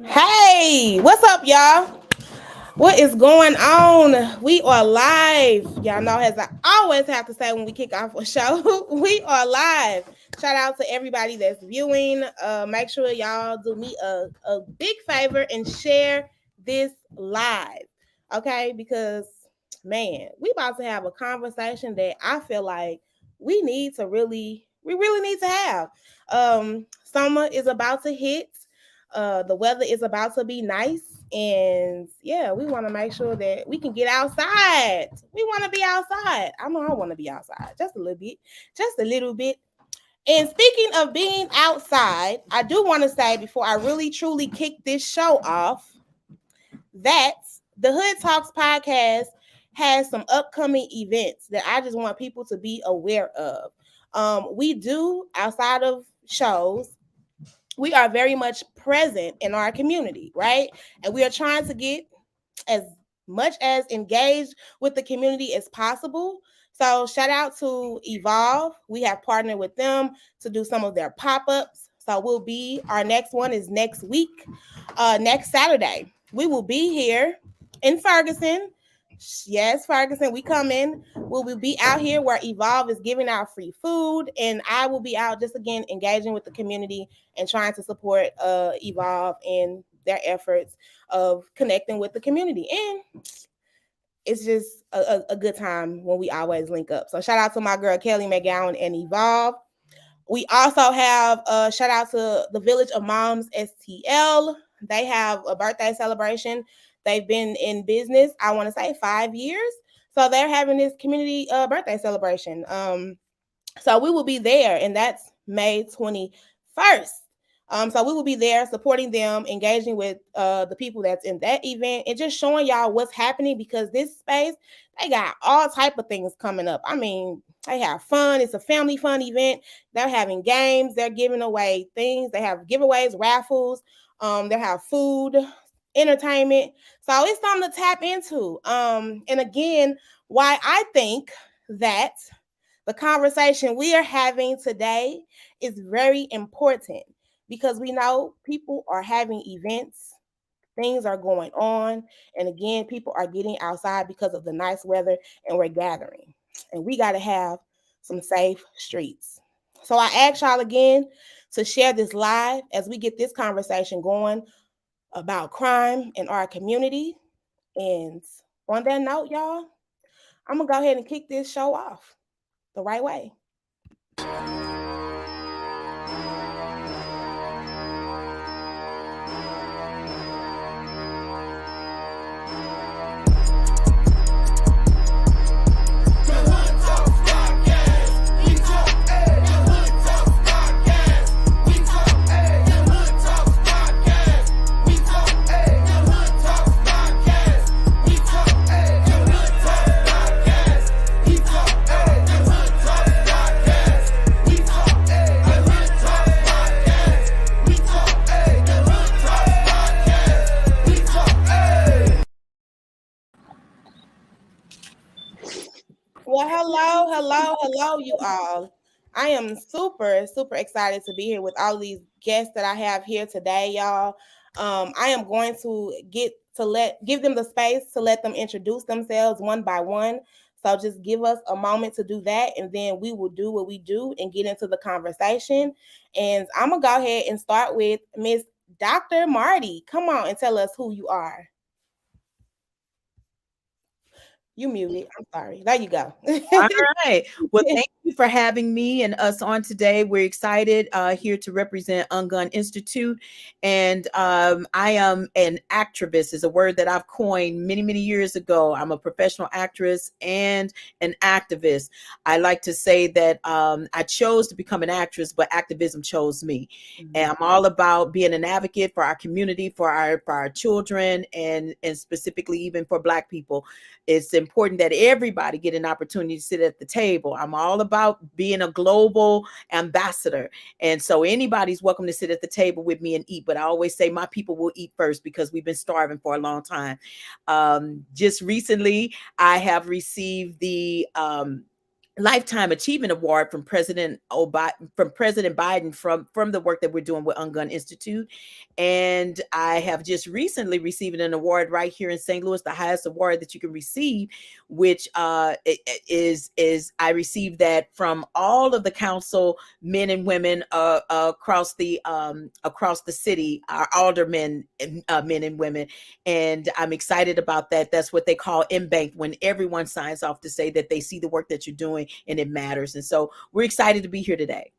Hey, what's up, y'all? What is going on? We are live. Y'all know, as I always have to say when we kick off a show, we are live. Shout out to everybody that's viewing. Make sure y'all do me a big favor and share this live. Okay? Because, man, we about to have a conversation that I feel like we really need to have. Summer is about to hit. The weather is about to be nice, and yeah, we want to make sure that we can get outside. We want to be outside. I know I want to be outside just a little bit, just a little bit. And speaking of being outside, I do want to say before I really truly kick this show off that the Hood Talks podcast has some upcoming events that I just want people to be aware of. We do outside of shows, we are very much present in our community, right? And we are trying to get as much as engaged with the community as possible. So shout out to Evolve. We have partnered with them to do some of their pop-ups. So our next one is next week, next Saturday. We will be here in Ferguson. Yes, Ferguson, we come in. We will be out here where Evolve is giving out free food, and I will be out just again engaging with the community and trying to support Evolve in their efforts of connecting with the community. And it's just a good time when we always link up. So shout out to my girl Kelly McGowan and Evolve. We also have a shout out to the Village of Moms STL. They have a birthday celebration. They've been in business, I want to say 5 years. So they're having this community birthday celebration. So we will be there, and that's May 21st. So we will be there supporting them, engaging with the people that's in that event, and just showing y'all what's happening, because this space, they got all type of things coming up. I mean, they have fun. It's a family fun event. They're having games. They're giving away things. They have giveaways, raffles. They have food, entertainment. So it's something to tap into. And again, why I think that the conversation we are having today is very important, because we know people are having events, things are going on, and again, people are getting outside because of the nice weather, and we're gathering. And we got to have some safe streets. So I ask y'all again to share this live as we get this conversation going about crime in our community. And on that note, y'all, I'm going to go ahead and kick this show off the right way. Well, hello, you all. I am super, super excited to be here with all these guests that I have here today, y'all. I am going to give them the space to let them introduce themselves one by one. So just give us a moment to do that, and then we will do what we do and get into the conversation. And I'm gonna go ahead and start with Miss Dr. Marty. Come on and tell us who you are. You muted. I'm sorry. There you go. All right. Well, thank you for having me and us on today. We're excited here to represent Ungun Institute. And I am an activist, is a word that I've coined many, many years ago. I'm a professional actress and an activist. I like to say that I chose to become an actress, but activism chose me. And I'm all about being an advocate for our community, for our children, and specifically even for Black people. It's important that everybody get an opportunity to sit at the table. I'm all about being a global ambassador. And so anybody's welcome to sit at the table with me and eat. But I always say my people will eat first, because we've been starving for a long time. Just recently, I have received the Lifetime Achievement Award from President Biden from the work that we're doing with Ungun Institute. And I have just recently received an award right here in St. Louis, the highest award that you can receive, which is I received that from all of the council men and women across the city, our aldermen, men and women, and I'm excited about that. That's what they call M-Bank, when everyone signs off to say that they see the work that you're doing and it matters. And so we're excited to be here today.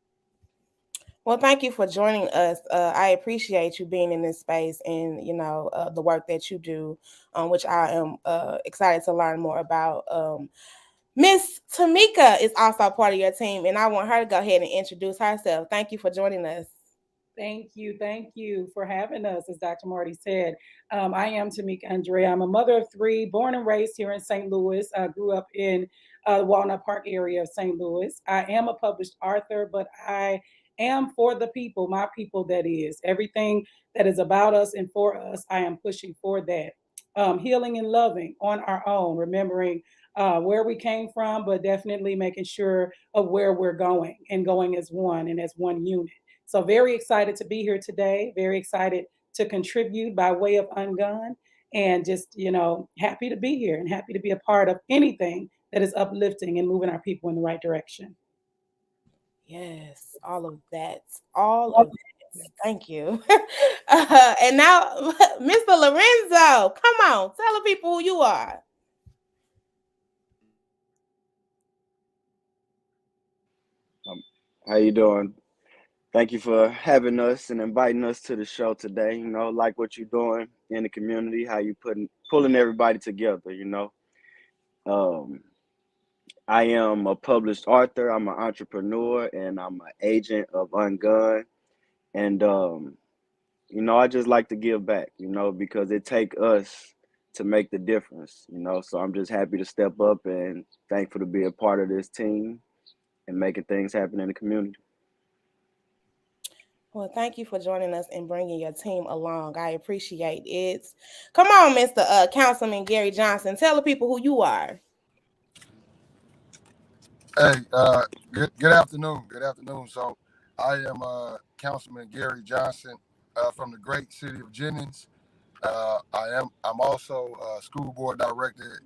Well, thank you for joining us. I appreciate you being in this space and, the work that you do, which I am excited to learn more about. Miss Tamika is also part of your team, and I want her to go ahead and introduce herself. Thank you for joining us. Thank you. Thank you for having us. As Dr. Marty said, I am Tamika Andrea. I'm a mother of three, born and raised here in St. Louis. I grew up in the Walnut Park area of St. Louis. I am a published author, but I am for the people, my people, that is. Everything that is about us and for us, I am pushing for that. Healing and loving on our own, remembering where we came from, but definitely making sure of where we're going and going as one and as one unit. So very excited to be here today. Very excited to contribute by way of Ungun, and just, happy to be here and happy to be a part of anything that is uplifting and moving our people in the right direction. Yes, all of that. All of that. Thank you. And now, Mr. Lorenzo, come on, tell the people who you are. How you doing? Thank you for having us and inviting us to the show today. Like what you're doing in the community, how you pulling everybody together. Um, I am a published author. I'm an entrepreneur, and I'm an agent of Ungun. And I just like to give back. Because it take us to make the difference. So I'm just happy to step up and thankful to be a part of this team and making things happen in the community. Well, thank you for joining us and bringing your team along. I appreciate it. Come on, Mr. Councilman Gary Johnson. Tell the people who you are. Hey, good afternoon. Good afternoon. So, I am Councilman Gary Johnson from the great city of Jennings. I'm also school board director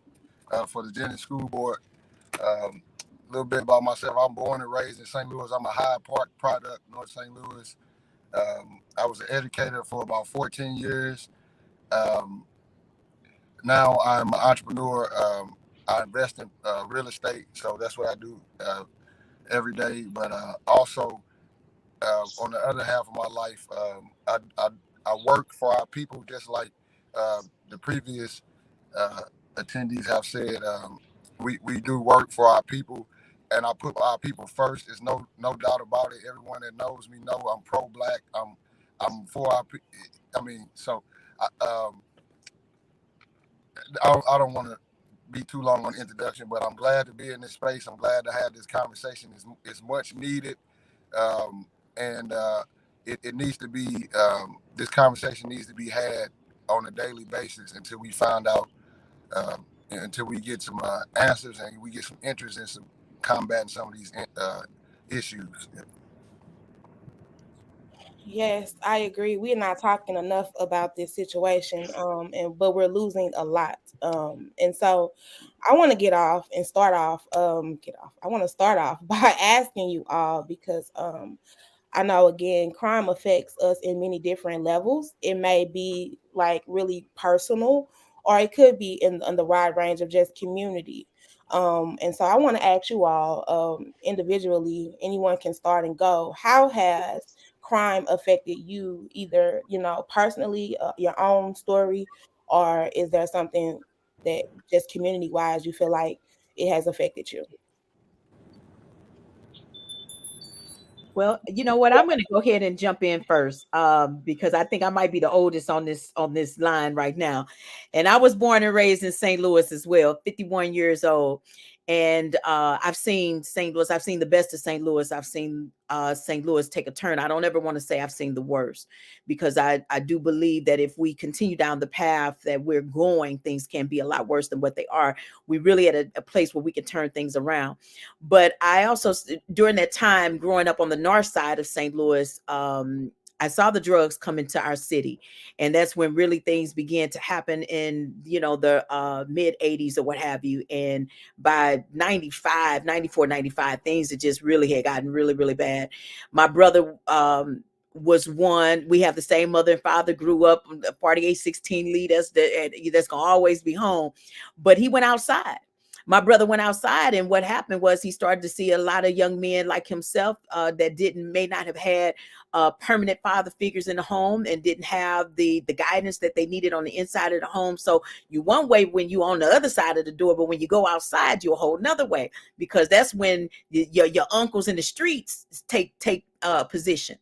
for the Jennings School Board. A little bit about myself. I'm born and raised in St. Louis. I'm a Hyde Park product, North St. Louis. I was an educator for about 14 years. Um, Now I'm an entrepreneur. I invest in real estate, so that's what I do every day. But also, on the other half of my life, I work for our people, just like the previous uh, attendees have said. We do work for our people, and I put our people first. There's no doubt about it. Everyone that knows me know I'm pro-black. I'm for our. I mean, so I, um, I don't want to be too long on the introduction, but I'm glad to be in this space. I'm glad to have this conversation. It's much needed, um, and it needs to be. This conversation needs to be had on a daily basis until we find out, until we get some answers and we get some interest in some combating some of these issues. Yes, I agree. We're not talking enough about this situation, but we're losing a lot. And so I want to I want to start off by asking you all because I know again, crime affects us in many different levels. It may be like really personal, or it could be in the wide range of just community. And so I want to ask you all individually, anyone can start and go. How has crime affected you, either, personally, your own story, or is there something that just community wise you feel like it has affected you? Well, you know what? I'm going to go ahead and jump in first, because I think I might be the oldest on this line right now. And I was born and raised in St. Louis as well, 51 years old. And I've seen St. Louis. I've seen the best of St. Louis. I've seen St. Louis take a turn. I don't ever want to say I've seen the worst, because I do believe that if we continue down the path that we're going, things can be a lot worse than what they are. We're really at a place where we can turn things around. But I also, during that time, growing up on the north side of St. Louis, I saw the drugs come into our city, and that's when really things began to happen in, the mid 80s or what have you. And by 95, 94, 95, things that just really had gotten really, really bad. My brother was one. We have the same mother and father, grew up 4816 lead us, that's gonna always be home. But he went outside. My brother went outside, and what happened was he started to see a lot of young men like himself that may not have had permanent father figures in the home, and didn't have the guidance that they needed on the inside of the home. So you one way when you on the other side of the door, but when you go outside, you're a whole nother way, because that's when your uncles in the streets take position.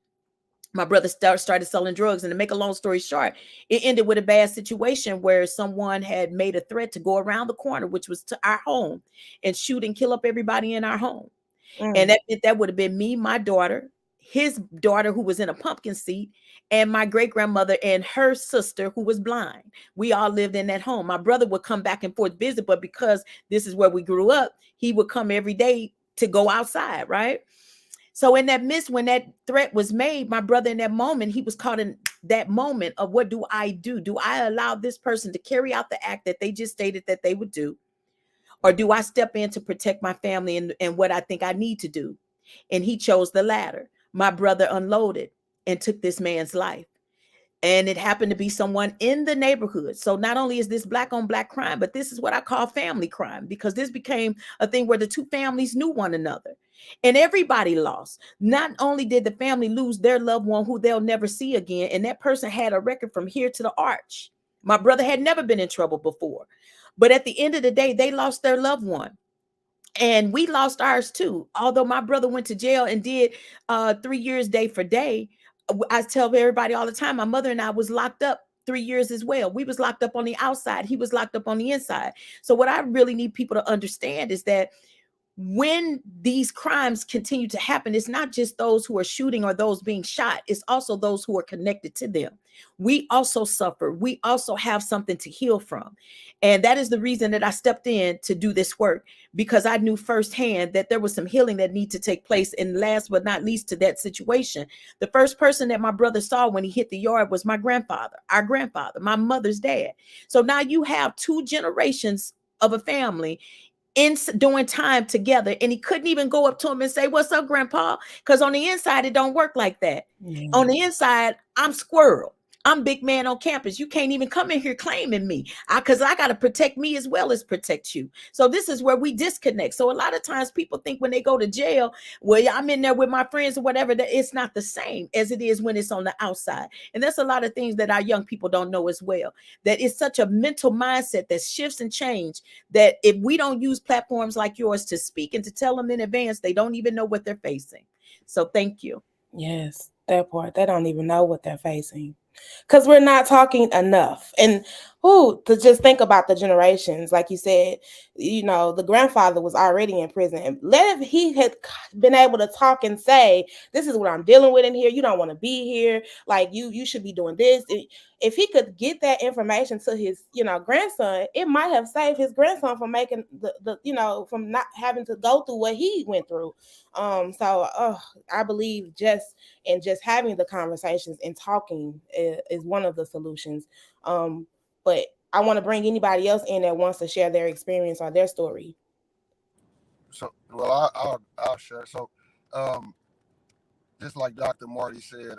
My brother started selling drugs, and to make a long story short, it ended with a bad situation where someone had made a threat to go around the corner, which was to our home, and shoot and kill up everybody in our home. And that would have been me, my daughter, his daughter who was in a pumpkin seat, and my great grandmother and her sister who was blind. We all lived in that home. My brother would come back and forth visit, but because this is where we grew up, he would come every day to go outside, right? So in that midst, when that threat was made, my brother, in that moment, he was caught in that moment of, what do I do? Do I allow this person to carry out the act that they just stated that they would do? Or do I step in to protect my family and what I think I need to do? And he chose the latter. My brother unloaded and took this man's life. And it happened to be someone in the neighborhood. So not only is this black on black crime, but this is what I call family crime, because this became a thing where the two families knew one another and everybody lost. Not only did the family lose their loved one who they'll never see again, and that person had a record from here to the arch. My brother had never been in trouble before. But at the end of the day, they lost their loved one. And we lost ours too. Although my brother went to jail and did 3 years day for day, I tell everybody all the time, my mother and I was locked up 3 years as well. We was locked up on the outside. He was locked up on the inside. So what I really need people to understand is that when these crimes continue to happen, it's not just those who are shooting or those being shot, it's also those who are connected to them. We also suffer. We also have something to heal from. And that is the reason that I stepped in to do this work, because I knew firsthand that there was some healing that needed to take place. And last but not least to that situation, the first person that my brother saw when he hit the yard was my grandfather, our grandfather, my mother's dad. So now you have two generations of a family doing time together, and he couldn't even go up to him and say, "What's up, grandpa?" Because on the inside it don't work like that. On the inside, I'm squirrel. I'm big man on campus. You can't even come in here claiming me, because I got to protect me as well as protect you. So this is where we disconnect. So a lot of times people think when they go to jail, well, I'm in there with my friends or whatever, that it's not the same as it is when it's on the outside. And that's a lot of things that our young people don't know as well, that it's such a mental mindset that shifts and change, that if we don't use platforms like yours to speak and to tell them in advance, they don't even know what they're facing. So thank you. Yes, that part. They don't even know what they're facing, because we're not talking enough. And to just think about the generations, like you said, the grandfather was already in prison. And if he had been able to talk and say, "This is what I'm dealing with in here. You don't want to be here. Like you should be doing this." If he could get that information to his, grandson, it might have saved his grandson from making from not having to go through what he went through. I believe just having the conversations and talking is one of the solutions. But I want to bring anybody else in that wants to share their experience or their story. So, well, I'll share. So, just like Dr. Marty said,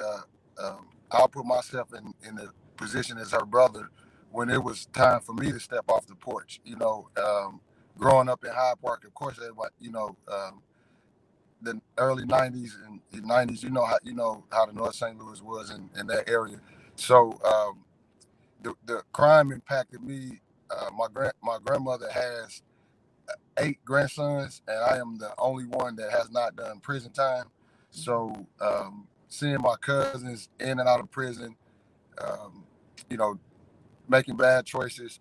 I'll put myself in the position as her brother when it was time for me to step off the porch. Growing up in Hyde Park, of course, everybody, the early '90s and the '90s, how the North St. Louis was in that area. So the crime impacted me. My grandmother has 8 grandsons, and I am the only one that has not done prison time. So seeing my cousins in and out of prison, um, you know, making bad choices,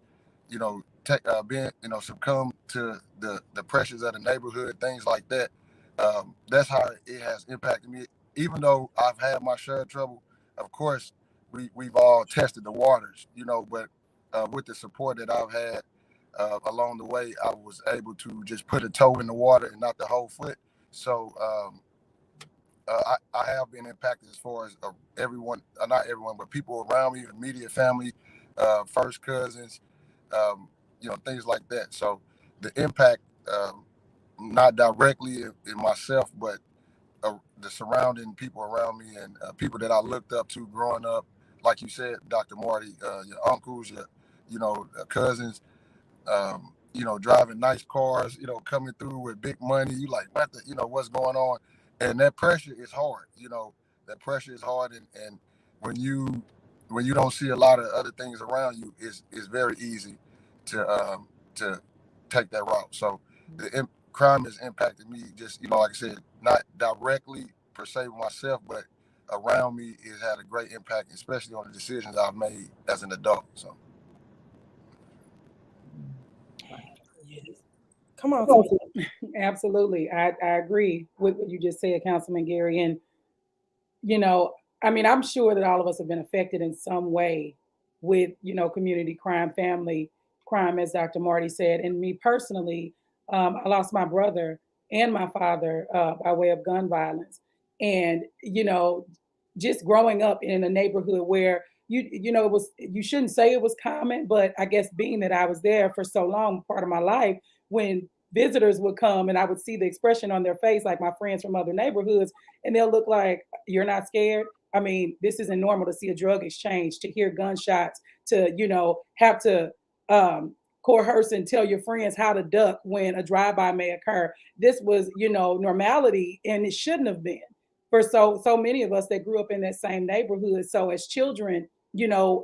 being succumb to the pressures of the neighborhood, things like that. That's how it has impacted me. Even though I've had my share of trouble, of course, we've all tested the waters, but with the support that I've had along the way, I was able to just put a toe in the water and not the whole foot. So I have been impacted as far as everyone, not everyone, but people around me, immediate family, first cousins, things like that. So the impact, not directly in myself, but the surrounding people around me and people that I looked up to growing up, like you said, Dr. Marty, your uncles, your cousins, driving nice cars, coming through with big money. You like, what what's going on? And that pressure is hard. That pressure is hard, and when you don't see a lot of other things around you, it's very easy to take that route. So crime has impacted me, just like I said, not directly per se with myself, but around me, it had a great impact, especially on the decisions I've made as an adult. So. Come on. Absolutely. I agree with what you just said, Councilman Gary. And, I'm sure that all of us have been affected in some way with, community crime, family crime, as Dr. Marty said. And me personally, I lost my brother and my father by way of gun violence. And, just growing up in a neighborhood where it was, you shouldn't say it was common, but I guess being that I was there for so long, part of my life, when visitors would come and I would see the expression on their face, like my friends from other neighborhoods, and they'll look like, you're not scared. I mean, this isn't normal to see a drug exchange, to hear gunshots, to, have to coerce and tell your friends how to duck when a drive-by may occur. This was, normality, and it shouldn't have been for so many of us that grew up in that same neighborhood. So as children, all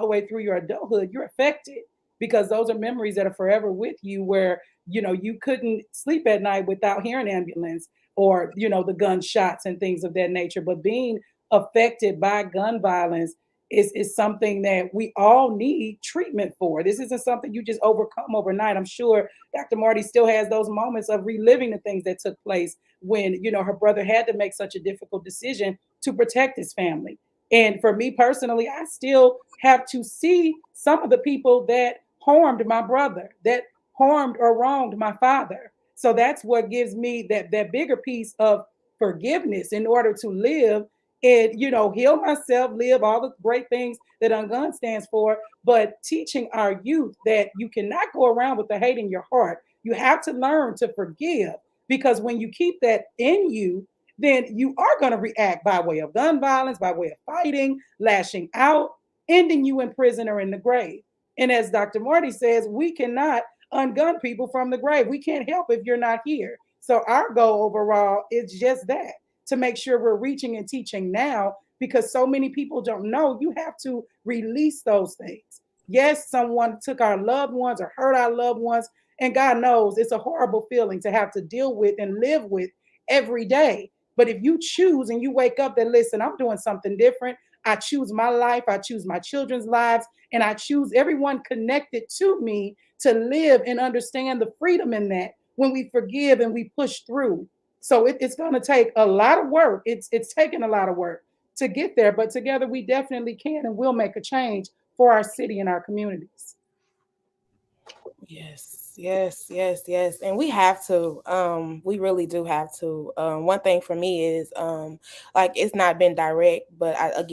the way through your adulthood, you're affected because those are memories that are forever with you, where you couldn't sleep at night without hearing ambulance or the gunshots and things of that nature. But being affected by gun violence is something that we all need treatment for. This isn't something you just overcome overnight. I'm sure Dr. Marty still has those moments of reliving the things that took place when her brother had to make such a difficult decision to protect his family. And for me personally, I still have to see some of the people that harmed my brother, that harmed or wronged my father. So that's what gives me that bigger piece of forgiveness in order to live and heal myself, live all the great things that Ungun stands for, but teaching our youth that you cannot go around with the hate in your heart. You have to learn to forgive, because when you keep that in you, then you are going to react by way of gun violence, by way of fighting, lashing out, ending you in prison or in the grave. And as Dr. Marty says, we cannot ungun people from the grave. We can't help if you're not here. So our goal overall is just that, to make sure we're reaching and teaching now, because so many people don't know. You have to release those things. Yes, someone took our loved ones or hurt our loved ones, and God knows it's a horrible feeling to have to deal with and live with every day. But if you choose and you wake up that, listen, I'm doing something different. I choose my life, I choose my children's lives, and I choose everyone connected to me to live and understand the freedom in that when we forgive and we push through. So it's going to take a lot of work. It's taken a lot of work to get there, but together we definitely can and will make a change for our city and our communities. Yes. And we have to, we really do have to. One thing for me is, like, it's not been direct, but I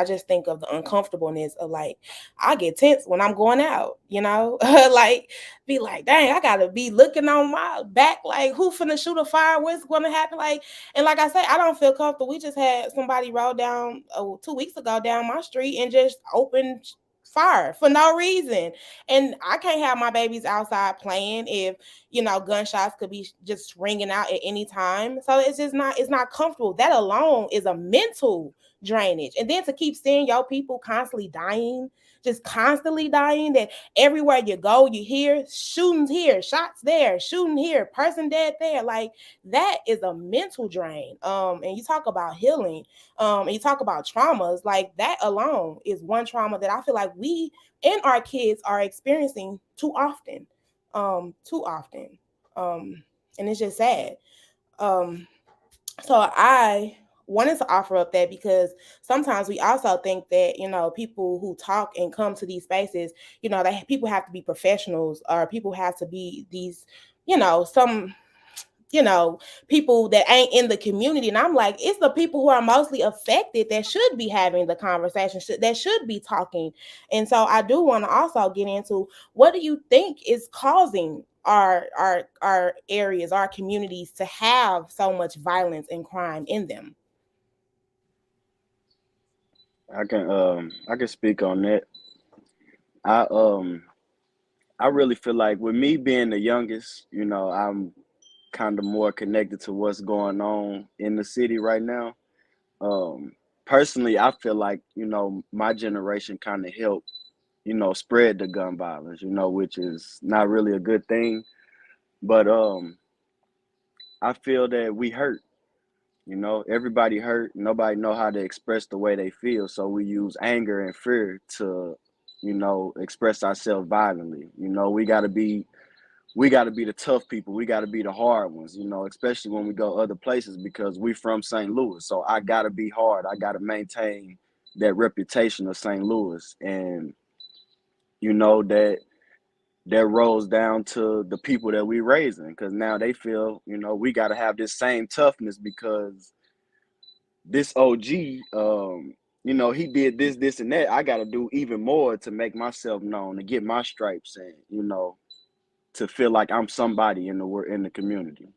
just think of the uncomfortableness of, like, I get tense when I'm going out, like, be like, dang, I gotta be looking on my back, like, who finna shoot a fire? What's gonna happen? Like, and like I say, I don't feel comfortable. We just had somebody roll down 2 weeks ago down my street and just open fire for no reason. And I can't have my babies outside playing if gunshots could be just ringing out at any time. So it's not comfortable. That alone is a mental drainage. And then to keep seeing your people constantly dying, just constantly dying, that everywhere you go, you hear shootings here, shots there, shooting here, person dead there. Like that is a mental drain. And you talk about healing, and you talk about traumas, like that alone is one trauma that I feel like we and our kids are experiencing too often. Too often. And it's just sad. Um, so I wanted to offer up that because sometimes we also think that, you know, people who talk and come to these spaces, you know, that people have to be professionals, or people have to be these, you know, some, you know, people that ain't in the community. And I'm like, it's the people who are mostly affected that should be having the conversation, that should be talking. And so I do want to also get into, what do you think is causing our areas, our communities to have so much violence and crime in them? I can speak on that. I I really feel like with me being the youngest, I'm kind of more connected to what's going on in the city right now. Um, Personally, I feel like, my generation kind of helped, spread the gun violence, which is not really a good thing. But I feel that we hurt, everybody hurt. Nobody know how to express the way they feel. So we use anger and fear to, express ourselves violently. We got to be the tough people. We got to be the hard ones, especially when we go other places because we from St. Louis. So I got to be hard. I got to maintain that reputation of St. Louis. And, that rolls down to the people that we raising because now they feel, we got to have this same toughness because this OG, he did this, this, and that. I got to do even more to make myself known, to get my stripes and, to feel like I'm somebody in the community.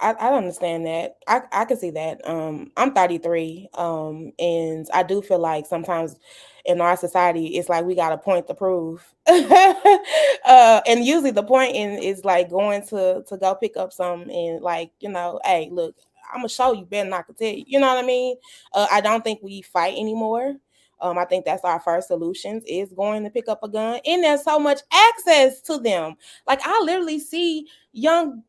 I understand that. I can see that. I'm 33. And I do feel like sometimes in our society, it's like we got a point to prove. And usually the point is like going to go pick up some and like, you know, hey, look, I'm gonna show you better than I can tell you. You know what I mean? I don't think we fight anymore. I think that's our first solutions is going to pick up a gun. And there's so much access to them. Like I literally see young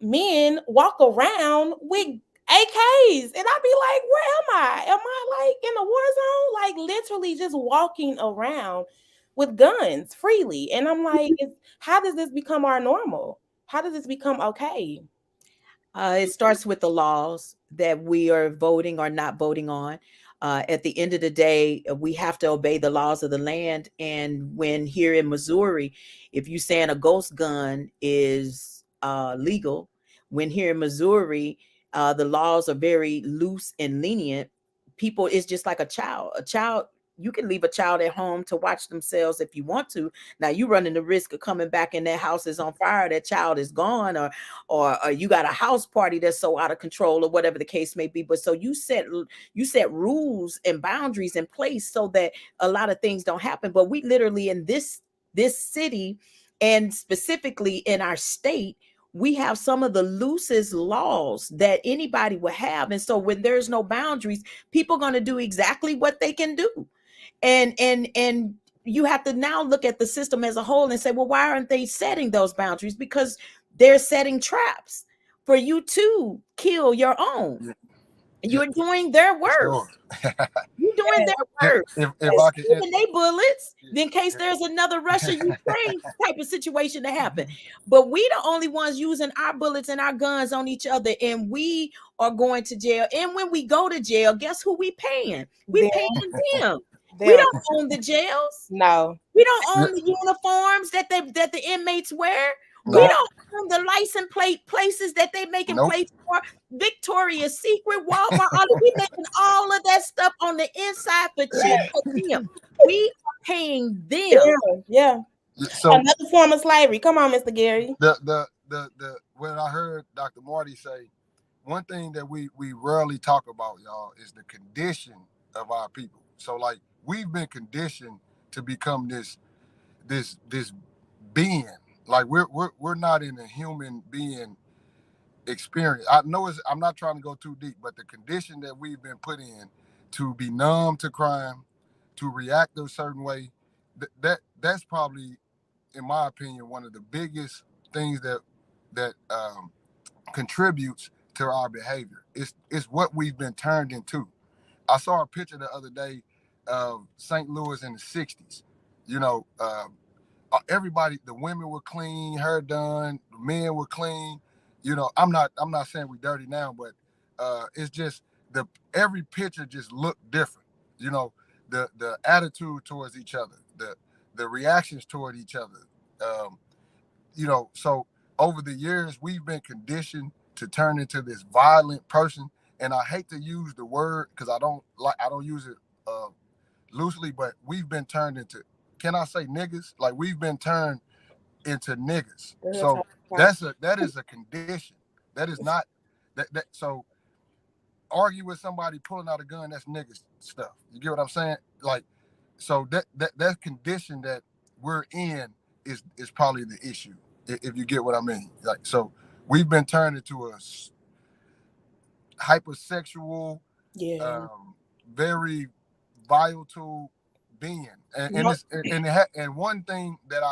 men walk around with AKs, and I'd be like, where am I? Am I like in a war zone? Like literally just walking around with guns freely. And I'm like, how does this become our normal? How does this become okay? It starts with the laws that we are voting or not voting on. At the end of the day, we have to obey the laws of the land. And when here in Missouri, if you saying a ghost gun is legal, when here in Missouri, the laws are very loose and lenient. People, it's just like a child. A child, you can leave a child at home to watch themselves if you want to. Now you running the risk of coming back and that house is on fire, that child is gone, or you got a house party that's so out of control or whatever the case may be. But so you set rules and boundaries in place so that a lot of things don't happen. But we literally in this city, and specifically in our state, we have some of the loosest laws that anybody will have. And so when there's no boundaries, people are going to do exactly what they can do. And you have to now look at the system as a whole and say, well, why aren't they setting those boundaries? Because they're setting traps for you to kill your own. Yeah, You're doing their work. sure. You're doing their work. If I can, Shooting they bullets in case there's another Russia-Ukraine type of situation to happen. But we the only ones using our bullets and our guns on each other, and we are going to jail. And when we go to jail, guess who we paying? We Them, paying them. We them. don't own the jails. No, We don't own the uniforms that the inmates wear. We no, don't own the license plate places that they making nope. plates for. Victoria's Secret, Walmart, we making all of that stuff on the inside for cheap for them. We are paying them. yeah. So Another form of slavery. Come on, Mr. Gary. the when I heard Dr. Marty say, one thing that we rarely talk about, y'all, is the condition of our people. So like we've been conditioned to become this being. Like we're not in a human being experience. I know I'm not trying to go too deep, but the condition that we've been put in to be numb to crime, to react a certain way, that's probably, in my opinion, one of the biggest things that contributes to our behavior. It's what we've been turned into. I saw a picture the other day of St. Louis in the '60s. You know, everybody, the women were clean, hair done, the men were clean. You know, I'm not saying we dirty now, but it's just the every picture just looked different. You know, the attitude towards each other, the reactions toward each other. Um, you know, so over the years we've been conditioned to turn into this violent person. And I hate to use the word because I don't use it uh, loosely, but we've been turned into, can I say niggas? Like we've been turned into niggas. So that is a condition. That is not that so argue with somebody pulling out a gun, that's niggas stuff. You get what I'm saying? Like, so that condition that we're in is probably the issue, if you get what I mean. Like, so we've been turned into a hypersexual, Yeah. very volatile being, and No, it's and one thing that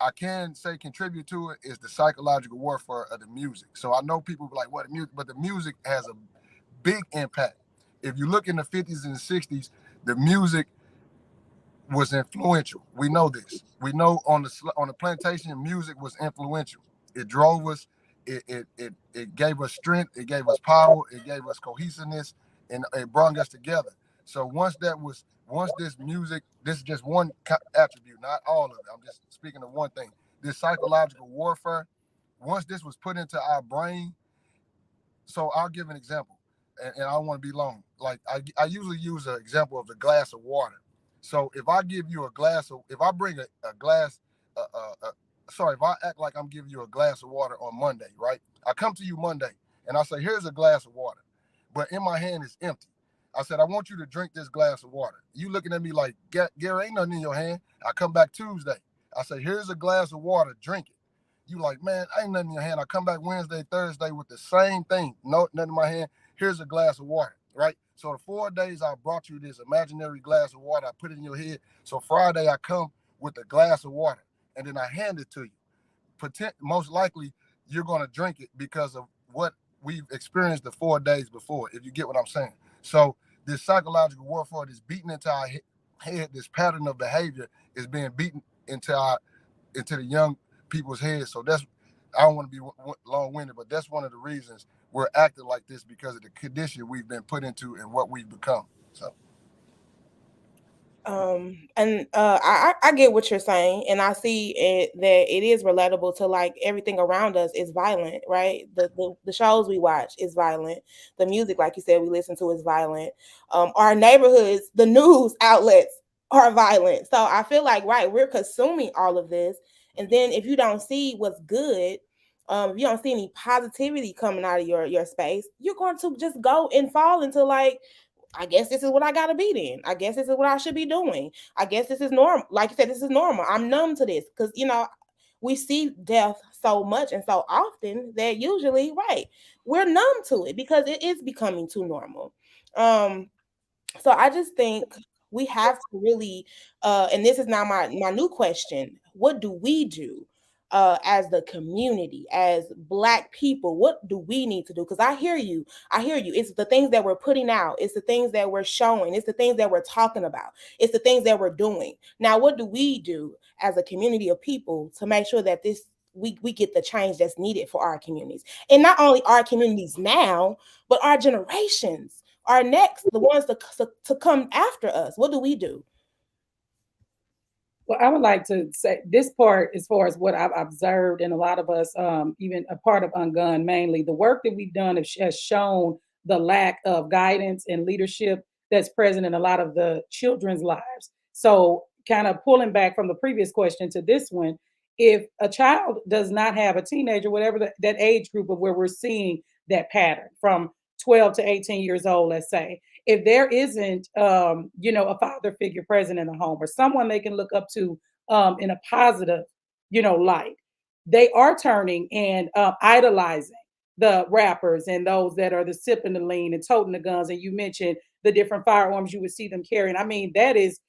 I can say contribute to it is the psychological warfare of the music. So I know people be like, "What the music?" But the music has a big impact. If you look in the '50s and '60s, the music was influential. We know this. We know on the plantation, music was influential. It drove us. It gave us strength. It gave us power. It gave us cohesiveness, and it brought us together. So once this music, this is just one attribute, not all of it. I'm just speaking of one thing. This psychological warfare. Once this was put into our brain, so I'll give an example, and I don't want to be long. Like I usually use an example of the glass of water. So if I give you a glass of, if I bring a glass, sorry, if I act like I'm giving you a glass of water on Monday, right? I come to you Monday and I say, here's a glass of water, but in my hand is empty. I said, I want you to drink this glass of water. You looking at me like, Gary, ain't nothing in your hand. I come back Tuesday. I say, here's a glass of water, drink it. You like, man, ain't nothing in your hand. I come back Wednesday, Thursday with the same thing. No, nothing in my hand. Here's a glass of water, right? So the 4 days I brought you this imaginary glass of water. I put it in your head. So Friday I come with a glass of water and then I hand it to you. Most likely you're going to drink it because of what we've experienced the 4 days before, if you get what I'm saying. So this psychological warfare, this beating into our head, this pattern of behavior is being beaten into the young people's heads. So that's, I don't want to be long-winded, but that's one of the reasons we're acting like this, because of the condition we've been put into and what we've become. So and I get what you're saying, and I see it that it is relatable to like everything around us is violent, right? The shows we watch is violent. The music, like you said, we listen to is violent. Our neighborhoods, the news outlets are violent. So I feel like, right, we're consuming all of this, and then if you don't see what's good, if you don't see any positivity coming out of your space, you're going to just go and fall into like, I guess this is what I gotta be then. I guess this is what I should be doing. I guess this is normal. Like you said, this is normal. I'm numb to this because we see death so much and so often that usually, right, we're numb to it because it is becoming too normal. Um, so I just think we have to really, and this is now my new question: what do we do as the community, as Black people? What do we need to do? Because I hear you, I hear you. It's the things that we're putting out. It's the things that we're showing. It's the things that we're talking about. It's the things that we're doing. Now, what do we do as a community of people to make sure that this we get the change that's needed for our communities, and not only our communities now, but our generations, our next, the ones to come after us? What do we do? Well, I would like to say this part, as far as what I've observed, and a lot of us, even a part of Ungun, mainly the work that we've done has shown the lack of guidance and leadership that's present in a lot of the children's lives. So, kind of pulling back from the previous question to this one, if a child does not have a teenager, whatever that age group of where we're seeing that pattern from 12 to 18 years old, let's say, if there isn't a father figure present in the home or someone they can look up to in a positive light, they are turning and idolizing the rappers and those that are the sipping the lean and toting the guns. And you mentioned the different firearms you would see them carrying. I mean, that is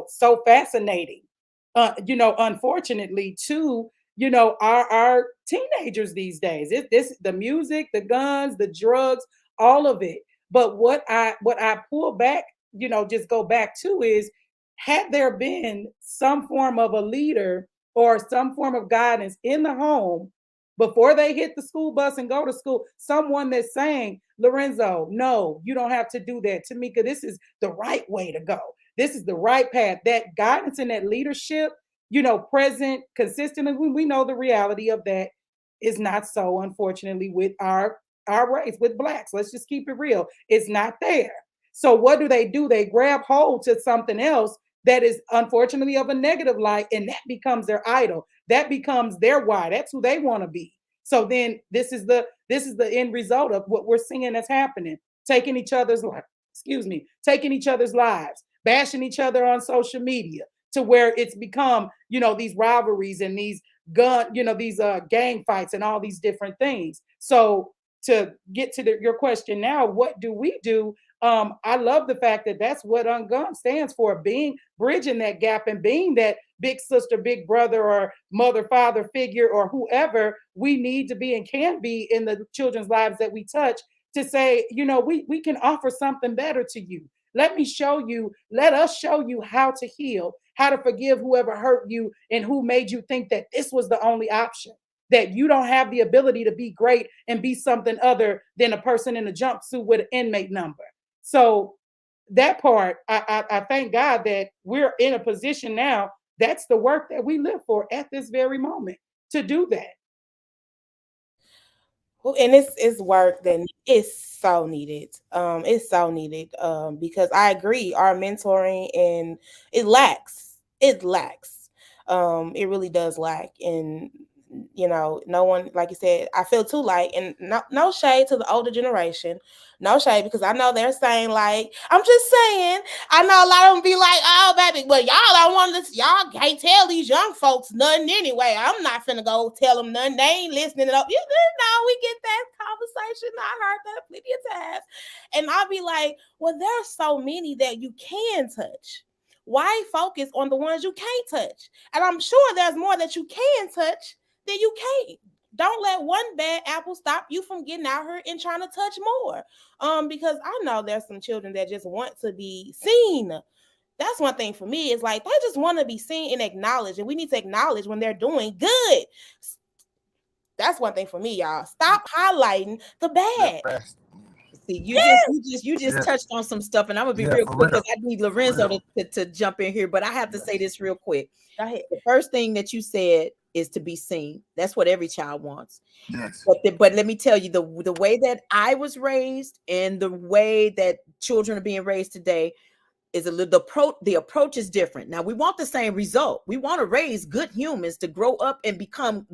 so fascinating. Unfortunately, to our teenagers these days. This the music, the guns, the drugs, all of it. But what I pull back, just go back to is, had there been some form of a leader or some form of guidance in the home before they hit the school bus and go to school, someone that's saying, Lorenzo, no, you don't have to do that. Tamika, this is the right way to go. This is the right path. That guidance and that leadership, present consistently. We know the reality of that is not so, unfortunately, with our race, with blacks. Let's just keep it real. It's not there. So what do? They grab hold to something else that is unfortunately of a negative light, and that becomes their idol. That becomes their why. That's who they want to be. So then this is the end result of what we're seeing that's happening. Taking each other's lives, taking each other's lives, bashing each other on social media, to where it's become, these rivalries and these these gang fights and all these different things. So to get to your question now, what do we do? I love the fact that that's what Ungun stands for, being bridging that gap and being that big sister, big brother, or mother, father figure, or whoever we need to be and can be in the children's lives that we touch, to say, we can offer something better to you. Let us show you how to heal, how to forgive whoever hurt you and who made you think that this was the only option, that you don't have the ability to be great and be something other than a person in a jumpsuit with an inmate number. So that part, I thank God that we're in a position now. That's the work that we live for at this very moment, to do that. And it's work that is so needed. It's so needed. Because I agree, our mentoring and it lacks. It lacks. It really does lack. And no one, like you said, I feel too like, and no shade to the older generation, no shade, because I know they're saying, like, I'm just saying, I know a lot of them be like, oh baby, well y'all don't want to, y'all can't tell these young folks nothing anyway. I'm not finna go tell them nothing. They ain't listening. You know, we get that conversation. I heard that plenty of times, and I'll be like, well, there's so many that you can touch. Why focus on the ones you can't touch? And I'm sure there's more that you can touch then you can't. Don't let one bad apple stop you from getting out here and trying to touch more. Because I know there's some children that just want to be seen. That's one thing for me. Is like they just want to be seen and acknowledged, and we need to acknowledge when they're doing good. That's one thing for me, y'all. Stop highlighting the bad. See, you just touched on some stuff, and I'm gonna be real quick because I need Lorenzo to jump in here. But I have to say this real quick. Go ahead. The first thing that you said is to be seen. That's what every child wants. Yes. But let me tell you, the way that I was raised and the way that children are being raised today is a little, the approach is different. Now we want the same result. We want to raise good humans to grow up and become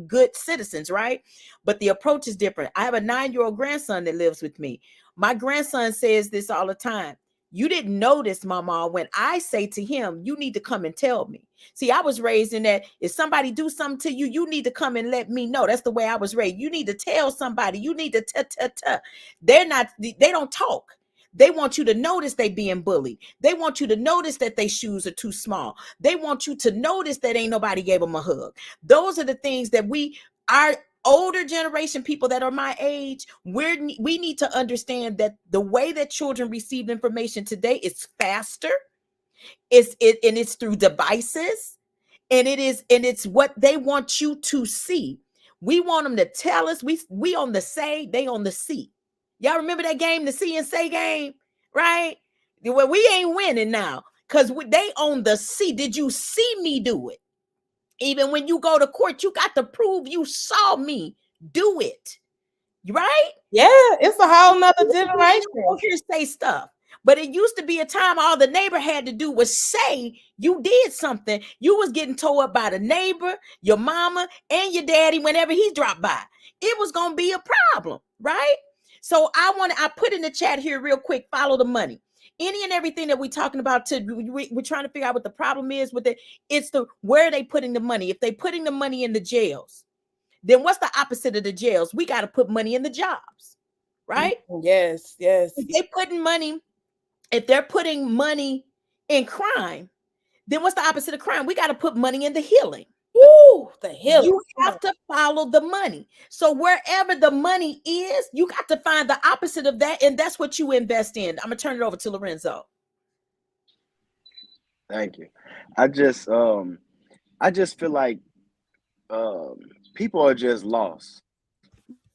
good citizens, right? But the approach is different. I have a 9-year-old grandson that lives with me. My grandson says this all the time. You didn't notice, Mama, when I say to him, you need to come and tell me. See, I was raised in that if somebody do something to you, you need to come and let me know. That's the way I was raised. You need to tell somebody. You need to They don't talk. They want you to notice they being bullied. They want you to notice that their shoes are too small. They want you to notice that ain't nobody gave them a hug. Those are the things that our older generation people that are my age, we need to understand that the way that children receive information today is faster. It's through devices, and it's what they want you to see. We want them to tell us. We on the say, they on the see. Y'all remember that game, the see and say game, right? Well, we ain't winning now because they on the see. Did you see me do it? Even when you go to court, you got to prove you saw me do it, right? Yeah, it's a whole nother generation. Here say stuff. But it used to be a time all the neighbor had to do was say you did something. You was getting towed up by the neighbor, your mama, and your daddy whenever he dropped by. It was going to be a problem, right? So I put in the chat here real quick, follow the money. Any and everything that we're talking about, we're trying to figure out what the problem is with it. It's where are they putting the money? If they putting the money in the jails, then what's the opposite of the jails? We got to put money in the jobs, right? Yes, yes. If they're putting money in crime, then what's the opposite of crime? We got to put money in the healing. Woo, the healing. You have to follow the money. So wherever the money is, you got to find the opposite of that, and that's what you invest in. I'm gonna turn it over to Lorenzo. Thank you. I just feel like people are just lost.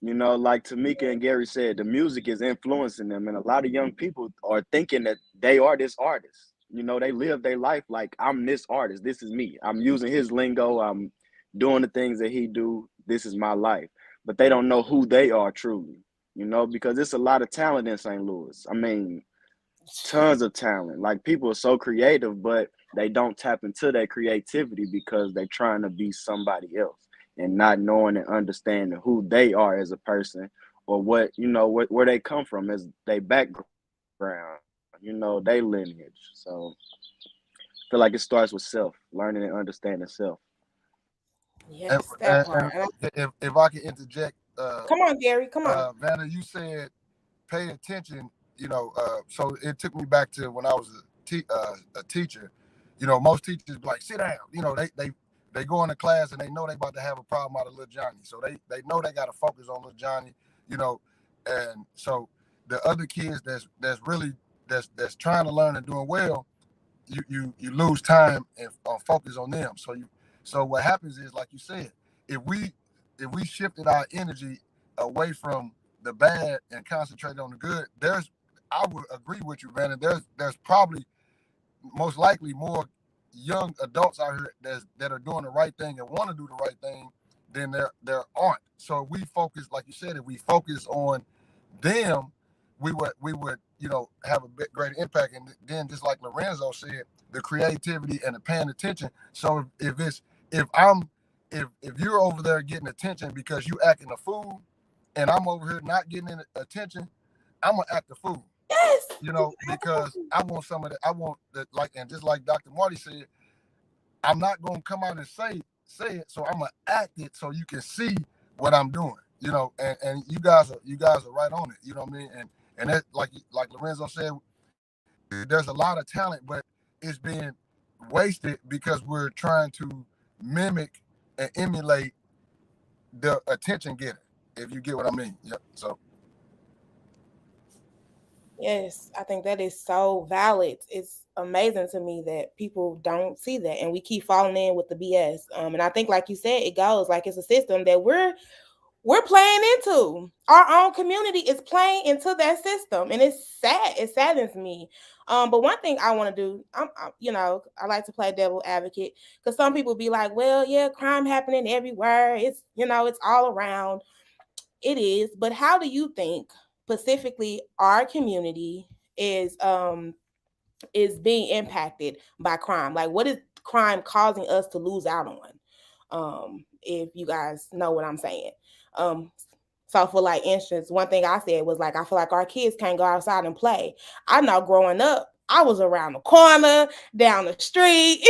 Like Tamika and Gary said, the music is influencing them, and a lot of young people are thinking that they are this artist. They live their life like, I'm this artist. This is me. I'm using his lingo. I'm doing the things that he do. This is my life. But they don't know who they are truly. Because it's a lot of talent in St. Louis. I mean, tons of talent. Like, people are so creative, but they don't tap into their creativity because they're trying to be somebody else and not knowing and understanding who they are as a person, or where they come from as their background, their lineage. So I feel like it starts with self, learning and understanding self. Yes, that part. If I can interject, Come on, Gary. Come on. Vanna, you said pay attention. So it took me back to when I was a teacher. Most teachers be like, sit down. They go into class and they know they about to have a problem out of little Johnny. So they know they got to focus on little Johnny, and so the other kids that's really that's trying to learn and doing well, you lose time and focus on them. So what happens is, like you said, if we shifted our energy away from the bad and concentrated on the good, I would agree with you, Vanna. There's probably most likely more young adults out here that are doing the right thing and want to do the right thing than there aren't. So if we focus, like you said, if we focus on them, we would have a bit greater impact. And then, just like Lorenzo said, the creativity and the paying attention. So if you're over there getting attention because you acting a fool, and I'm over here not getting any attention, I'm gonna act a fool. Yes. Because I want some of that. I want that, and just like Dr. Marty said, I'm not gonna come out and say it, so I'm gonna act it so you can see what I'm doing. And you guys are right on it. You know what I mean? And that, like Lorenzo said, there's a lot of talent, but it's being wasted because we're trying to mimic and emulate the attention getter. If you get what I mean. Yep. So. Yes, I think that is so valid. It's amazing to me that people don't see that, and we keep falling in with the BS. And I think, like you said, it goes like it's a system that we're playing into. Our own community is playing into that system, and it's sad. It saddens me. But one thing I want to do, I like to play devil advocate, because some people be like, well, yeah, crime happening everywhere. It's all around. It is, but how do you think specifically our community is being impacted by crime? Like, what is crime causing us to lose out on? If you guys know what I'm saying. So for like instance, one thing I said was like, I feel like our kids can't go outside and play. I know growing up, I was around the corner, down the street.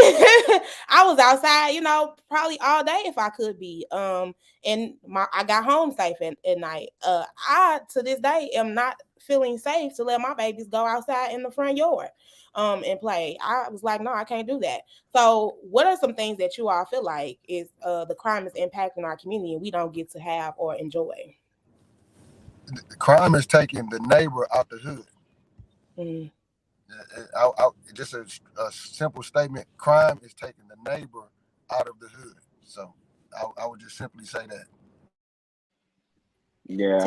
I was outside, probably all day if I could be. And I got home safe at night. I to this day am not feeling safe to let my babies go outside in the front yard and play. I was like, no, I can't do that. So what are some things that you all feel like is the crime is impacting our community and we don't get to have or enjoy? Crime is taking the neighbor out the hood. Mm-hmm. Just a simple statement. Crime is taking the neighbor out of the hood. So I would just simply say that. Yeah,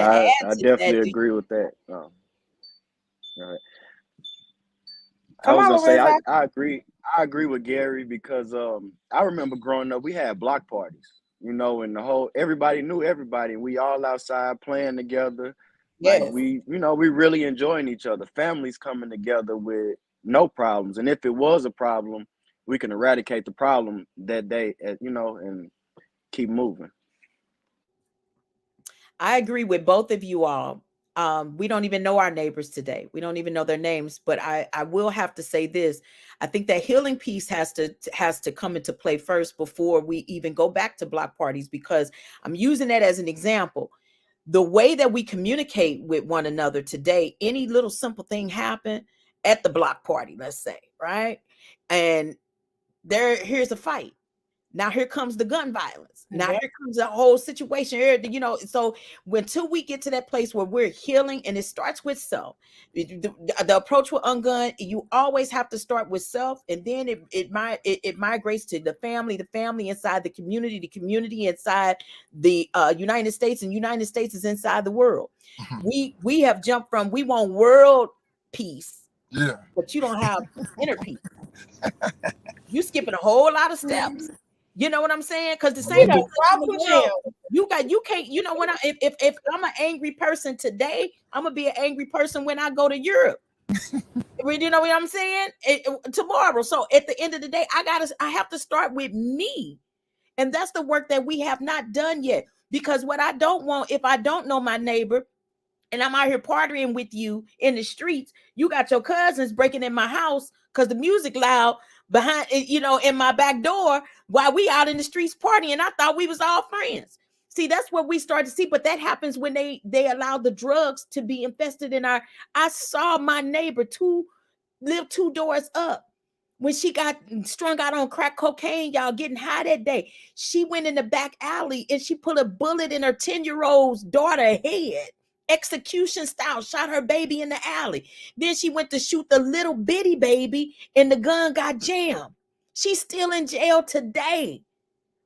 I definitely agree with that. All right. I Come was on, gonna say Lorenzo. I agree. I agree with Gary because I remember growing up, we had block parties, and everybody knew everybody. We all outside playing together. Like, Yes. we really enjoying each other. Families coming together with no problems. And if it was a problem, we can eradicate the problem that day, and keep moving. I agree with both of you all. We don't even know our neighbors today. We don't even know their names. But I will have to say this. I think that healing piece has to come into play first before we even go back to block parties, because I'm using that as an example. The way that we communicate with one another today, any little simple thing happen at the block party, let's say, right? And here's a fight. Now here comes the gun violence. Now Yeah. here comes the whole situation here. So until we get to that place where we're healing, and it starts with self. The approach with Ungun, you always have to start with self, and then it migrates to the family inside the community inside the United States, and United States is inside the world. We have jumped from we want world peace, Yeah. but you don't have inner peace. You skipping a whole lot of steps. You know what I'm saying? Because the We same done way in dropped the some world, gems. you can't, when if I'm an angry person today, I'm gonna be an angry person when I go to Europe. You know what I'm saying? Tomorrow. So at the end of the day, I have to start with me. And that's the work that we have not done yet. Because what I don't want, if I don't know my neighbor, and I'm out here partying with you in the streets, you got your cousins breaking in my house because the music loud behind, in my back door while we out in the streets partying. I thought we was all friends. See, that's what we start to see, but that happens when they allow the drugs to be infested in our. I saw my neighbor live 2 doors up. When she got strung out on crack cocaine, y'all getting high that day, she went in the back alley and she put a bullet in her 10-year-old's daughter head, execution style, shot her baby in the alley. Then she went to shoot the little bitty baby and the gun got jammed. She's still in jail today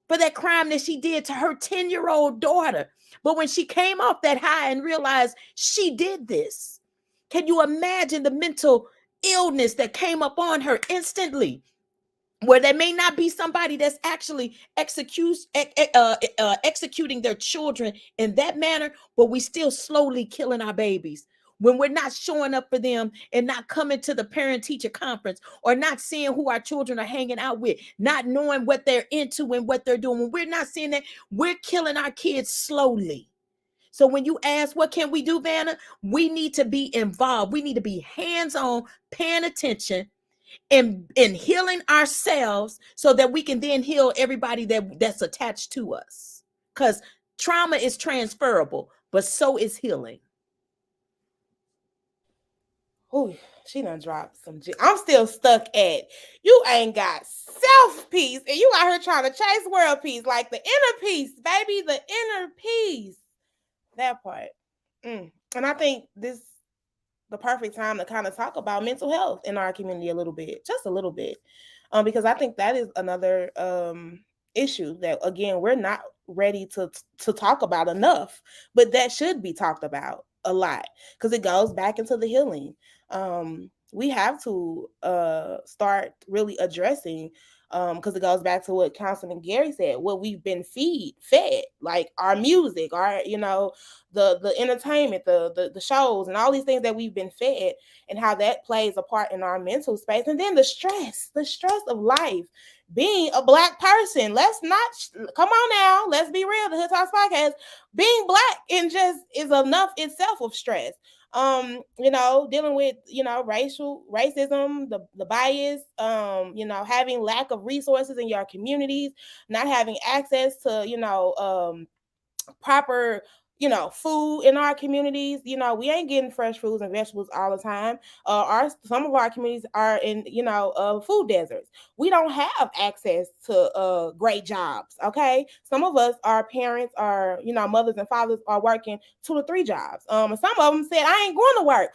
for that crime that she did to her 10-year-old daughter. But when she came off that high and realized she did this, can you imagine the mental illness that came up on her instantly? Where there may not be somebody that's actually executing their children in that manner, but we still slowly killing our babies when we're not showing up for them and not coming to the parent teacher conference, or not seeing who our children are hanging out with, not knowing what they're into and what they're doing. When we're not seeing that, we're killing our kids slowly. So when you ask, what can we do, Vanna? We need to be involved. We need to be hands-on, paying attention, in healing ourselves so that we can then heal everybody that's attached to us. Because trauma is transferable, but so is healing. Oh, she done dropped some gems. I'm still stuck at you ain't got self peace and you out here trying to chase world peace, like the inner peace, baby, the inner peace. That part. And I think this the perfect time to kind of talk about mental health in our community a little bit, just a little bit, because I think that is another issue that again we're not ready to talk about enough, but that should be talked about a lot because it goes back into the healing. We have to start really addressing because it goes back to what Councilman Gary said, what we've been fed, like our music, our the entertainment, the shows, and all these things that we've been fed, and how that plays a part in our mental space, and then the stress of life. Being a black person, let's not come on now. Let's be real. The Hood Talks podcast, being black and just is enough itself of stress. Dealing with racism, the bias, having lack of resources in your communities, not having access to proper food in our communities. We ain't getting fresh fruits and vegetables all the time. Some of our communities are in food deserts. We don't have access to great jobs. Okay, some of us, our parents, our mothers and fathers are working 2 to 3 jobs. And some of them said, I ain't going to work.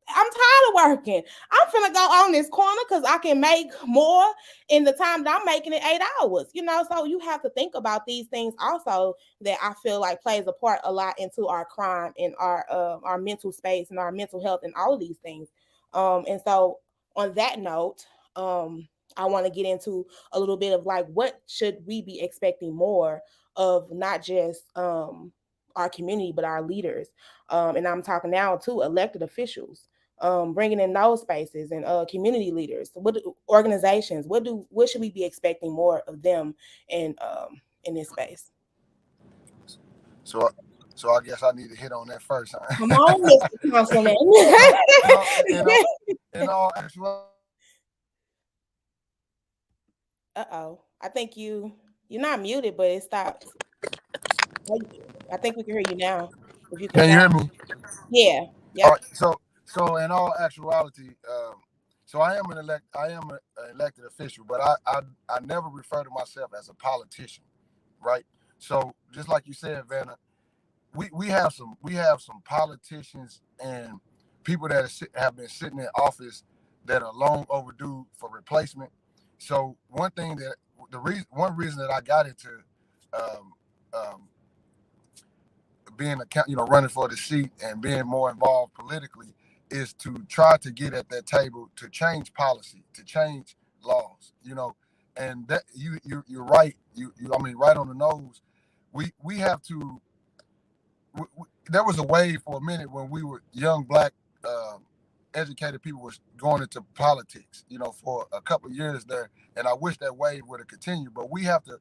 I'm tired of working. I'm finna go on this corner because I can make more in the time that I'm making it 8 hours. So you have to think about these things also, that I feel like plays a part a lot into our crime and our mental space and our mental health and all of these things. And so on that note, I want to get into a little bit of like what should we be expecting more of, not just our community but our leaders. And I'm talking now to elected officials, bringing in those spaces, and community leaders, organizations. What should we be expecting more of them in this space? So So I guess I need to hit on that first. Come on, Mr. Councilman. So, in all actuality, Uh-oh. I think you're not muted, but it stopped. I think we can hear you now. If you can can you hear talk. me? Yeah. All Yep. right. So in all actuality, so I am an elected official, but I never refer to myself as a politician, right? So just like you said, Vanna, we have some politicians and people that have been sitting in office that are long overdue for replacement. So one reason that I got into um, um, being running for the seat and being more involved politically is to try to get at that table to change policy, to change laws, and that you're right. I mean, right on the nose. We have to. There was a wave for a minute when we were young black educated people was going into politics, for a couple of years there, and I wish that wave would have continued. But we have to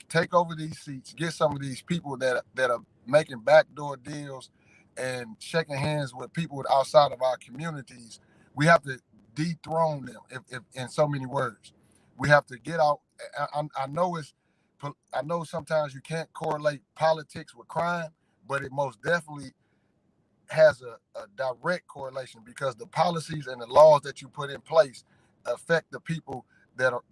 take over these seats, get some of these people that are making backdoor deals and shaking hands with people outside of our communities. We have to dethrone them, if in so many words. We have to get out. I know I know sometimes you can't correlate politics with crime, but it most definitely has a direct correlation because the policies and the laws that you put in place affect the people that are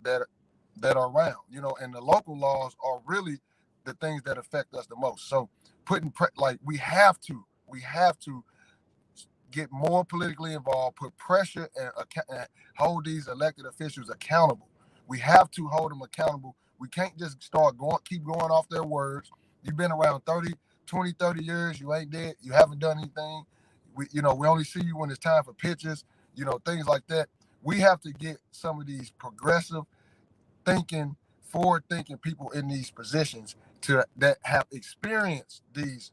around, and the local laws are really the things that affect us the most. So like we have to get more politically involved, put pressure and hold these elected officials accountable. We have to hold them accountable. We can't just keep going off their words. You've been around 30 years. You ain't dead. You haven't done anything. We only see you when it's time for pictures, things like that. We have to get some of these progressive thinking, forward thinking people in these positions that have experienced these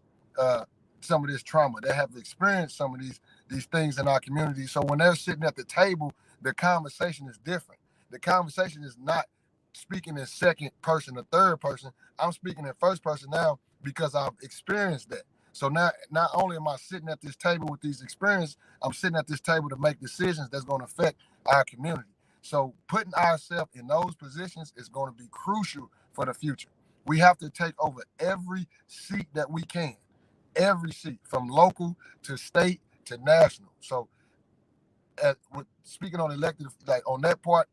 some of this trauma, that have experienced some of these things in our community. So when they're sitting at the table, the conversation is different. The conversation is not speaking in second person or third person. I'm speaking in first person now because I've experienced that. So now, not only am I sitting at this table with these experiences, I'm sitting at this table to make decisions that's going to affect our community. So putting ourselves in those positions is going to be crucial for the future. We have to take over every seat that we can, every seat from local to state to national. So speaking on elected, like on that part,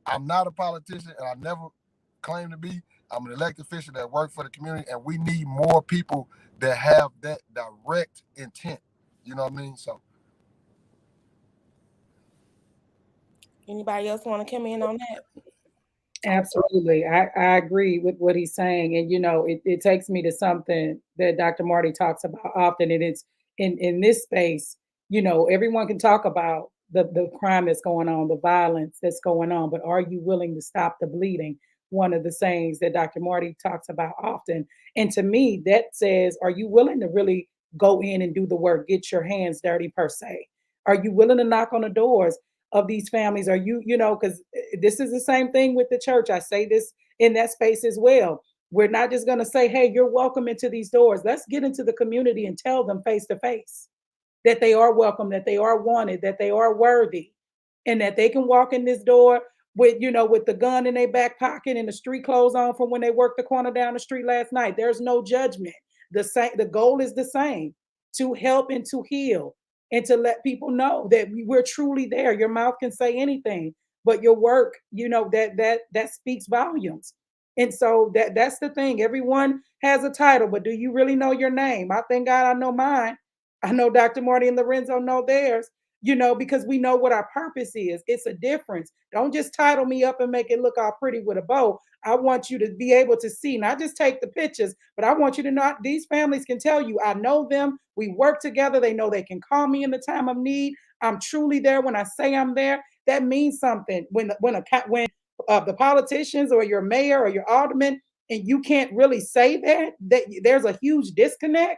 I'm not a politician and I never claim to be. I'm an elected official that works for the community, and we need more people that have that direct intent. You know what I mean? So Anybody else want to come in on that? Absolutely. I agree with what he's saying. And, it takes me to something that Dr. Marty talks about often. And it's in this space, everyone can talk about the crime that's going on, the violence that's going on, but are you willing to stop the bleeding? One of the sayings that Dr. Marty talks about often. And to me, that says, are you willing to really go in and do the work, get your hands dirty per se? Are you willing to knock on the doors of these families? Are because this is the same thing with the church. I say this in that space as well. We're not just going to say, hey, you're welcome into these doors. Let's get into the community and tell them face to face that they are welcome, that they are wanted, that they are worthy, and that they can walk in this door with the gun in their back pocket and the street clothes on from when they worked the corner down the street last night. There's no judgment. The goal is the same: to help and to heal and to let people know that we're truly there. Your mouth can say anything, but your work, that speaks volumes. And so that's the thing. Everyone has a title, but do you really know your name? I thank God I know mine. I know Dr. Marty and Lorenzo know theirs, because we know what our purpose is. It's a difference. Don't just title me up and make it look all pretty with a bow. I want you to be able to see, not just take the pictures, but I want you to know these families can tell you, I know them. We work together. They know they can call me in the time of need. I'm truly there when I say I'm there. That means something. When the politicians or your mayor or your alderman, and you can't really say that there's a huge disconnect,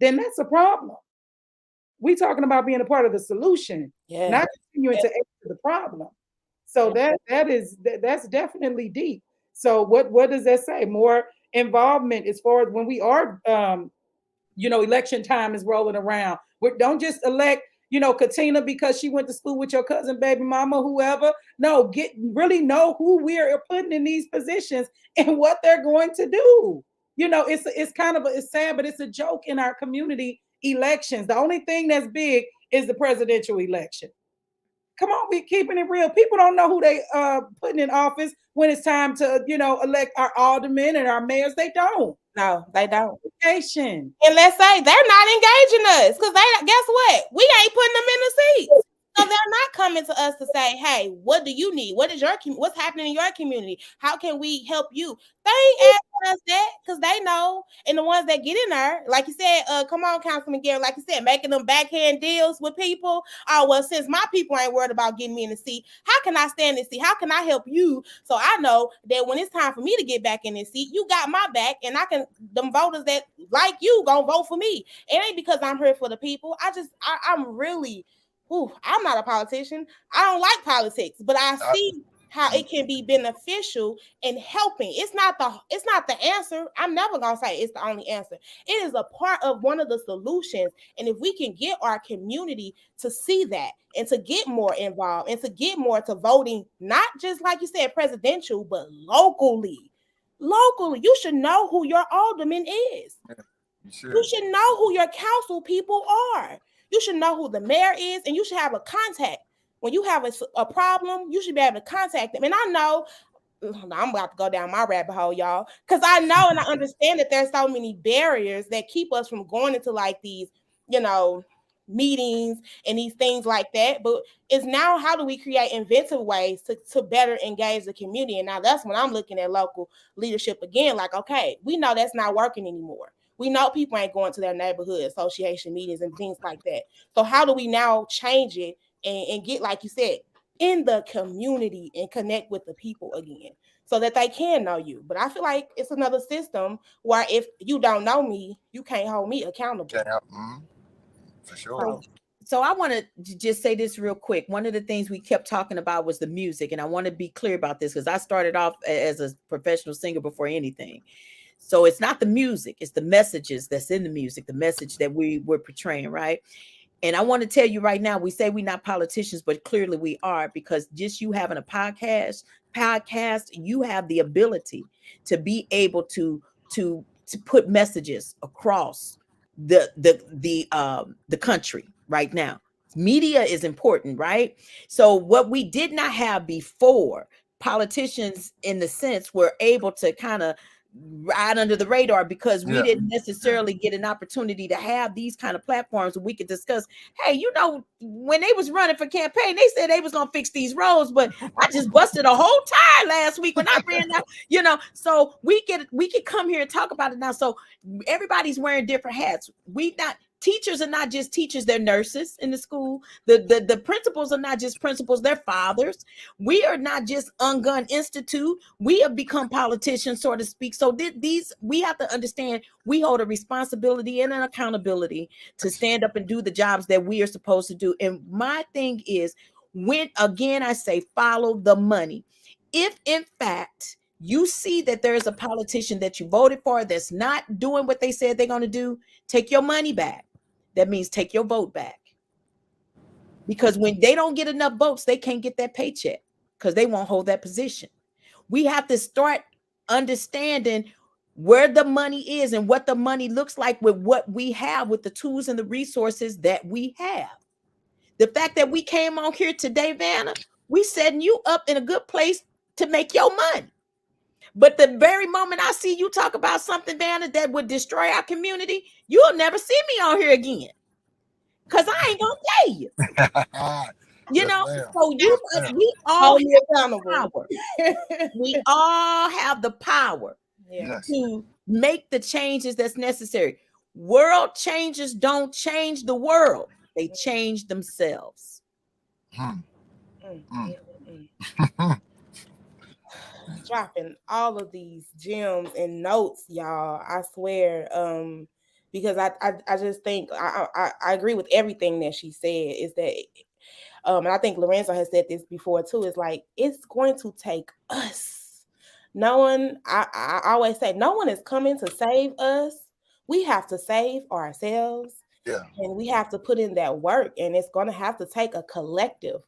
then that's a problem. We talking about being a part of the solution, Yeah. not continuing to add to the problem. So that's definitely deep. So what does that say? More involvement as far as when we are election time is rolling around. Don't just elect, Katina because she went to school with your cousin, baby mama, whoever. No, really know who we are putting in these positions and what they're going to do. It's kind of it's sad, but it's a joke in our community elections. The only thing that's big is the presidential election. Come on, we keeping it real. People don't know who they putting in office when it's time to, elect our aldermen and our mayors. They don't. No, they don't. Education. And let's say they're not engaging us because guess what? We ain't putting them in the seats. So they're not coming to us to say, hey, what do you need? What's happening in your community? How can we help you? They ain't asking us that because they know. And the ones that get in there, like you said, come on, Councilman Gary, like you said, making them backhand deals with people. Oh, well, since my people ain't worried about getting me in the seat, how can I stand in the seat? How can I help you? So I know that when it's time for me to get back in this seat, you got my back, and them voters that like you gonna vote for me. It ain't because I'm here for the people. I'm really, I'm not a politician. I don't like politics, but I see how it can be beneficial in helping. It's not the answer. I'm never gonna say it's the only answer. It is a part of one of the solutions. And if we can get our community to see that and to get more involved and to get more to voting, not just like you said, presidential, but locally. Locally, you should know who your alderman is. You should know who your council people are. You should know who the mayor is, and you should have a contact. When you have a problem, you should be able to contact them. And I know I'm about to go down my rabbit hole, y'all, because I know and I understand that there's so many barriers that keep us from going into like these, meetings and these things like that. But it's now, how do we create inventive ways to better engage the community? And now that's when I'm looking at local leadership again, like, okay, we know that's not working anymore. We know people ain't going to their neighborhood association meetings and things like that. So how do we now change it and get, like you said, in the community and connect with the people again so that they can know you? But I feel like it's another system where if you don't know me, you can't hold me accountable. For sure. So I want to just say this real quick. One of the things we kept talking about was the music. And I want to be clear about this because I started off as a professional singer before anything. So it's not the music, it's the messages that's in the music, the message that we were portraying, right? And I want to tell you right now, we say we're not politicians, but clearly we are, because just you having a podcast, you have the ability to be able to put messages across the country right now. Media is important, right? So what we did not have before, politicians in the sense were able to kind of ride under the radar because we didn't necessarily get an opportunity to have these kind of platforms where we could discuss, hey, when they was running for campaign, they said they was going to fix these roads, but I just busted a whole tire last week when I ran out, so we could come here and talk about it now. So everybody's wearing different hats. Teachers are not just teachers, they're nurses in the school. The principals are not just principals, they're fathers. We are not just Ungun Institute. We have become politicians, so to speak. So we have to understand we hold a responsibility and an accountability to stand up and do the jobs that we are supposed to do. And my thing is, when again I say follow the money. If in fact you see that there's a politician that you voted for that's not doing what they said they're going to do, take your money back. That means take your vote back. Because when they don't get enough votes, they can't get that paycheck because they won't hold that position. We have to start understanding where the money is and what the money looks like with what we have, with the tools and the resources that we have. The fact that we came on here today, Vanna, we setting you up in a good place to make your money. But the very moment I see you talk about something, Vanna, that would destroy our community, you'll never see me on here again. Because I ain't going to tell you. So we all have the power. We all have the power to make the changes that's necessary. World changes don't change the world. They change themselves. Dropping all of these gems and notes, y'all. I swear, because I just think I agree with everything that she said. Is that, and I think Lorenzo has said this before too. Is like it's going to take us. No one. I always say no one is coming to save us. we have to save ourselves, Yeah. and we have to put in that work, and it's going to have to take a collectiveness,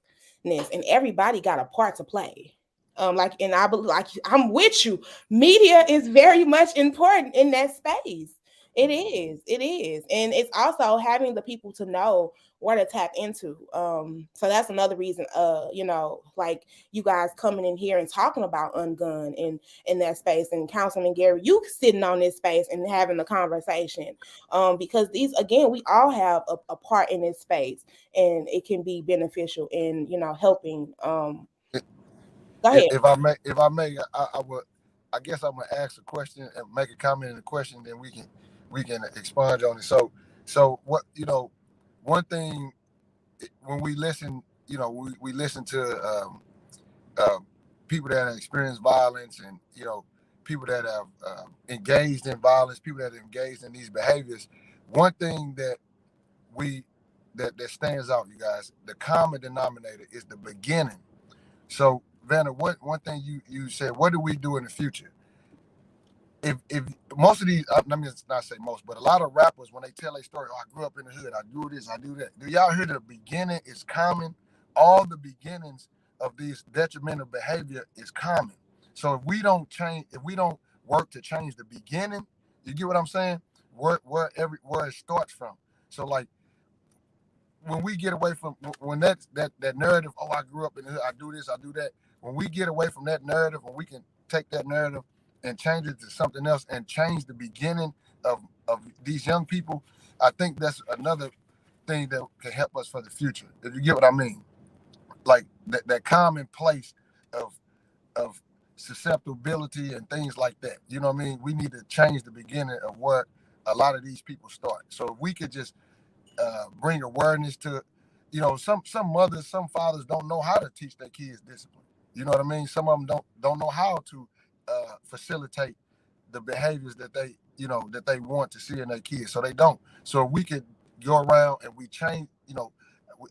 and everybody got a part to play. Like, and I believe, like, I'm with you. Media is very much important in that space. It is, and it's also having the people to know where to tap into. So that's another reason. Like, you guys coming in here and talking about ungun and in that space, and Councilman Gary, you sitting on this space and having a conversation. Because these, again, we all have a part in this space, and it can be beneficial in, helping. Go ahead. If I may, I would. I guess I'm gonna ask a question and make a comment in the question, then we can expand on it. So what, one thing, when we listen, we listen to uh, people that have experienced violence, and people that have engaged in violence, people that have engaged in these behaviors. One thing that we that stands out, you guys, the common denominator is the beginning. So, Vanna, one thing you said, what do we do in the future? If most of these, let me not say most, but a lot of rappers, when they tell their story, oh, I grew up in the hood, I do this, I do that. Do y'all hear the beginning is common? All the beginnings of these detrimental behavior is common. So if we don't work to change the beginning, you get what I'm saying? Where it starts from. So, like, when we get away from, when that narrative, oh, I grew up in the hood, I do this, I do that. When we get away from that narrative, when we can take that narrative and change it to something else and change the beginning of these young people, I think that's another thing that can help us for the future. If you get what I mean, like that common place of susceptibility and things like that. You know what I mean? We need to change the beginning of where a lot of these people start. So if we could just bring awareness to, some mothers, some fathers don't know how to teach their kids discipline. You know what I mean? Some of them don't know how to facilitate the behaviors that they want to see in their kids. So they don't. So we could go around and we change.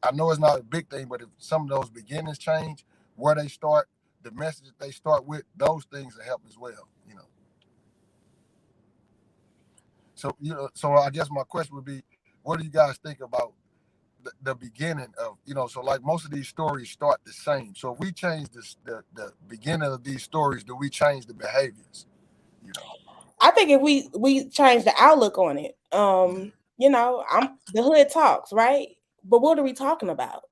I know it's not a big thing, but if some of those beginnings change, where they start, the message that they start with, those things will help as well. So I guess my question would be, what do you guys think about the beginning of, so like most of these stories start the same. So if we change the beginning of these stories, do we change the behaviors? I think if we change the outlook on it, I'm the hood talks, right? But what are we talking about?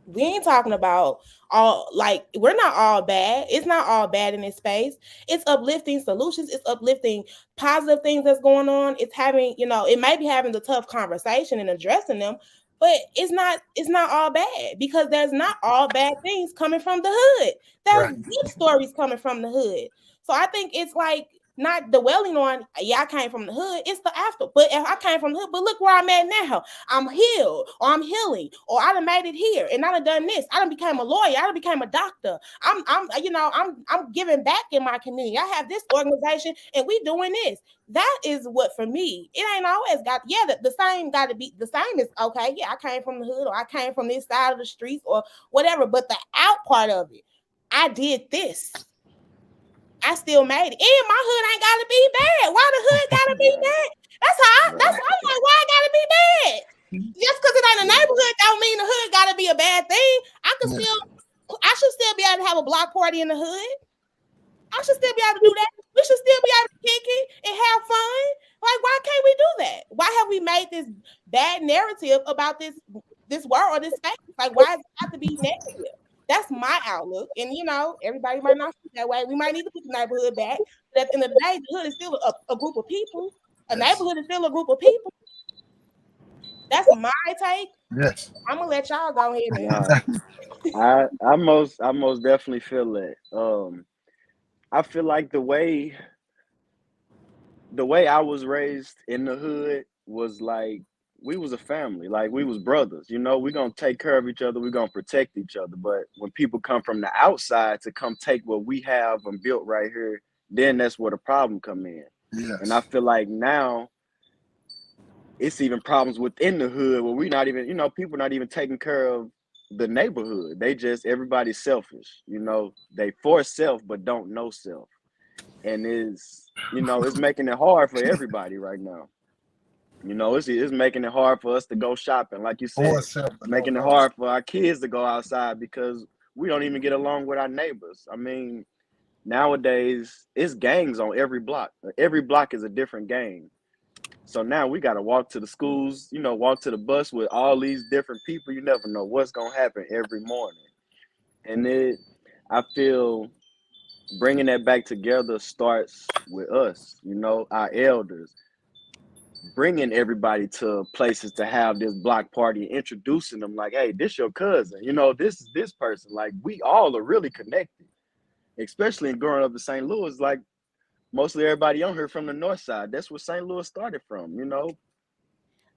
We ain't talking about all, like, we're not all bad. It's not all bad in this space. It's uplifting solutions. It's uplifting positive things that's going on. It's having, it may be having the tough conversation and addressing them, but it's not all bad, because there's not all bad things coming from the hood. There's Right. good stories coming from the hood. So I think it's like, not dwelling on, yeah, I came from the hood. It's the after. But if I came from the hood, but look where I'm at now. I'm healed, or I'm healing, or I done made it here, and I done done this. I done became a lawyer. I done became a doctor. I'm giving back in my community. I have this organization, and we doing this. That is what, for me, it ain't always got, yeah, the same got to be, the same is okay. Yeah, I came from the hood, or I came from this side of the streets, or whatever. But the out part of it, I did this. I still made it. And my hood ain't gotta be bad. Why the hood gotta be bad? That's why I'm like, why it gotta be bad? Just because it ain't a neighborhood don't mean the hood gotta be a bad thing. I should still be able to have a block party in the hood. I should still be able to do that. We should still be able to kick it and have fun. Like, why can't we do that? Why have we made this bad narrative about this world or this space? Like, why does it have to be negative? That's my outlook. And, everybody might not feel that way. We might need to put the neighborhood back. But at the end of the day, the hood is still a group of people. A neighborhood is still a group of people. That's my take. Yes. I'm gonna let y'all go ahead and I most definitely feel that. I feel like the way I was raised in the hood was like, we was a family, like we was brothers. We gonna take care of each other, we gonna protect each other. But when people come from the outside to come take what we have and built right here, then that's where the problem come in. Yes. And I feel like now it's even problems within the hood where we not even, people not even taking care of the neighborhood. They just, everybody's selfish. They for self but don't know self. and it's making it hard for everybody right now. It's making it hard for us to go shopping, like you said. Making it hard for our kids to go outside because we don't even get along with our neighbors. I mean, nowadays it's gangs on every block. Every block is a different gang. So now we got to walk to the schools, walk to the bus with all these different people. You never know what's going to happen every morning. And I feel bringing that back together starts with us, our elders, bringing everybody to places to have this block party, introducing them like, hey, this your cousin, this is this person. Like, we all are really connected, especially in growing up in St. Louis. Like, mostly everybody on here from the north side. That's where St. Louis started from,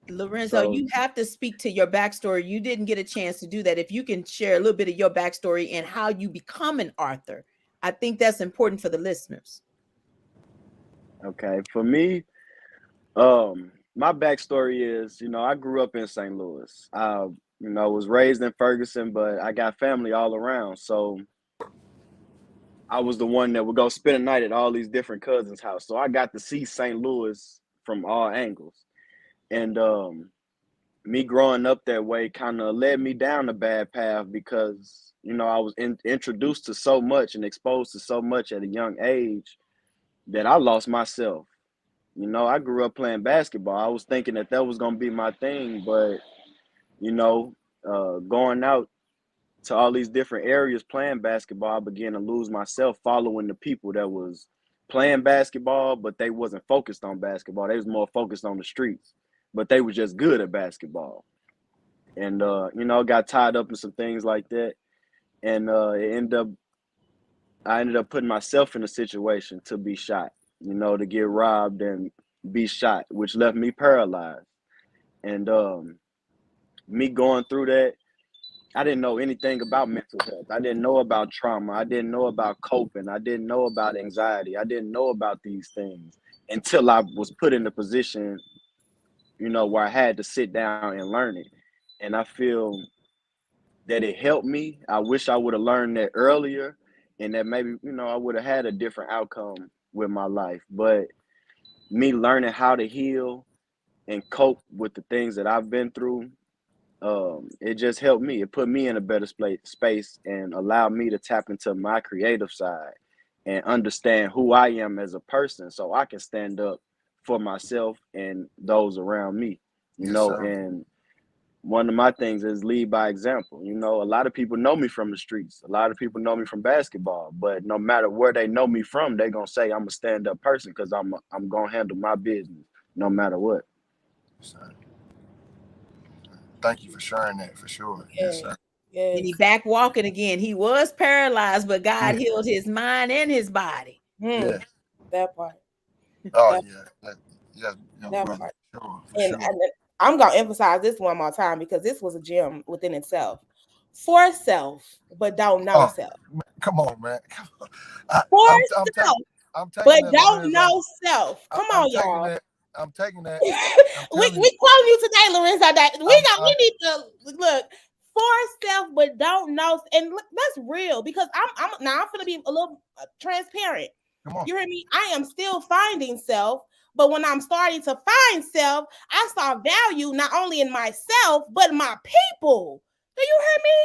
Lorenzo, So, you have to speak to your backstory. You didn't get a chance to do that. If you can share a little bit of your backstory and how you become an author, I think that's important for the listeners. okay, for me, my backstory is, I grew up in St. Louis. I, was raised in Ferguson, but I got family all around. So I was the one that would go spend a night at all these different cousins' house. So I got to see St. Louis from all angles. And me growing up that way kind of led me down a bad path because, I was introduced to so much and exposed to so much at a young age that I lost myself. I grew up playing basketball. I was thinking that was going to be my thing, but, going out to all these different areas playing basketball, I began to lose myself following the people that was playing basketball, but they wasn't focused on basketball. They was more focused on the streets, but they were just good at basketball. And, got tied up in some things like that. And I ended up putting myself in a situation to be shot, to get robbed and be shot, which left me paralyzed. And me going through that, I didn't know anything about mental health. I didn't know about trauma. I didn't know about coping. I didn't know about anxiety. I didn't know about these things until I was put in a position, where I had to sit down and learn it. And I feel that it helped me. I wish I would have learned that earlier and that maybe, I would have had a different outcome with my life. But me learning how to heal and cope with the things that I've been through, it just helped me. It put me in a better space and allowed me to tap into my creative side and understand who I am as a person so I can stand up for myself and those around me, and one of my things is lead by example. A lot of people know me from the streets. A lot of people know me from basketball, but no matter where they know me from, they're going to say I'm a stand-up person because I'm going to handle my business no matter what. Thank you for sharing that, for sure. Yes, sir. Yes. And he back walking again. He was paralyzed, but God healed his mind and his body. Yeah. That part. Oh, yeah. Yeah, That brother. part. Sure, And sure. I'm going to emphasize this one more time because this was a gem within itself. For self, but don't know self. Come on, man. For I'm self, taking but that, don't Lorenzo. know self. Come on, y'all. I'm taking that. we quote you today, Lorenzo. That we need to look for self, but don't know. And that's real because I'm gonna be a little transparent. Come on. You hear me? I am still finding self, but when I'm starting to find self, I saw value not only in myself but my people. Do you hear me?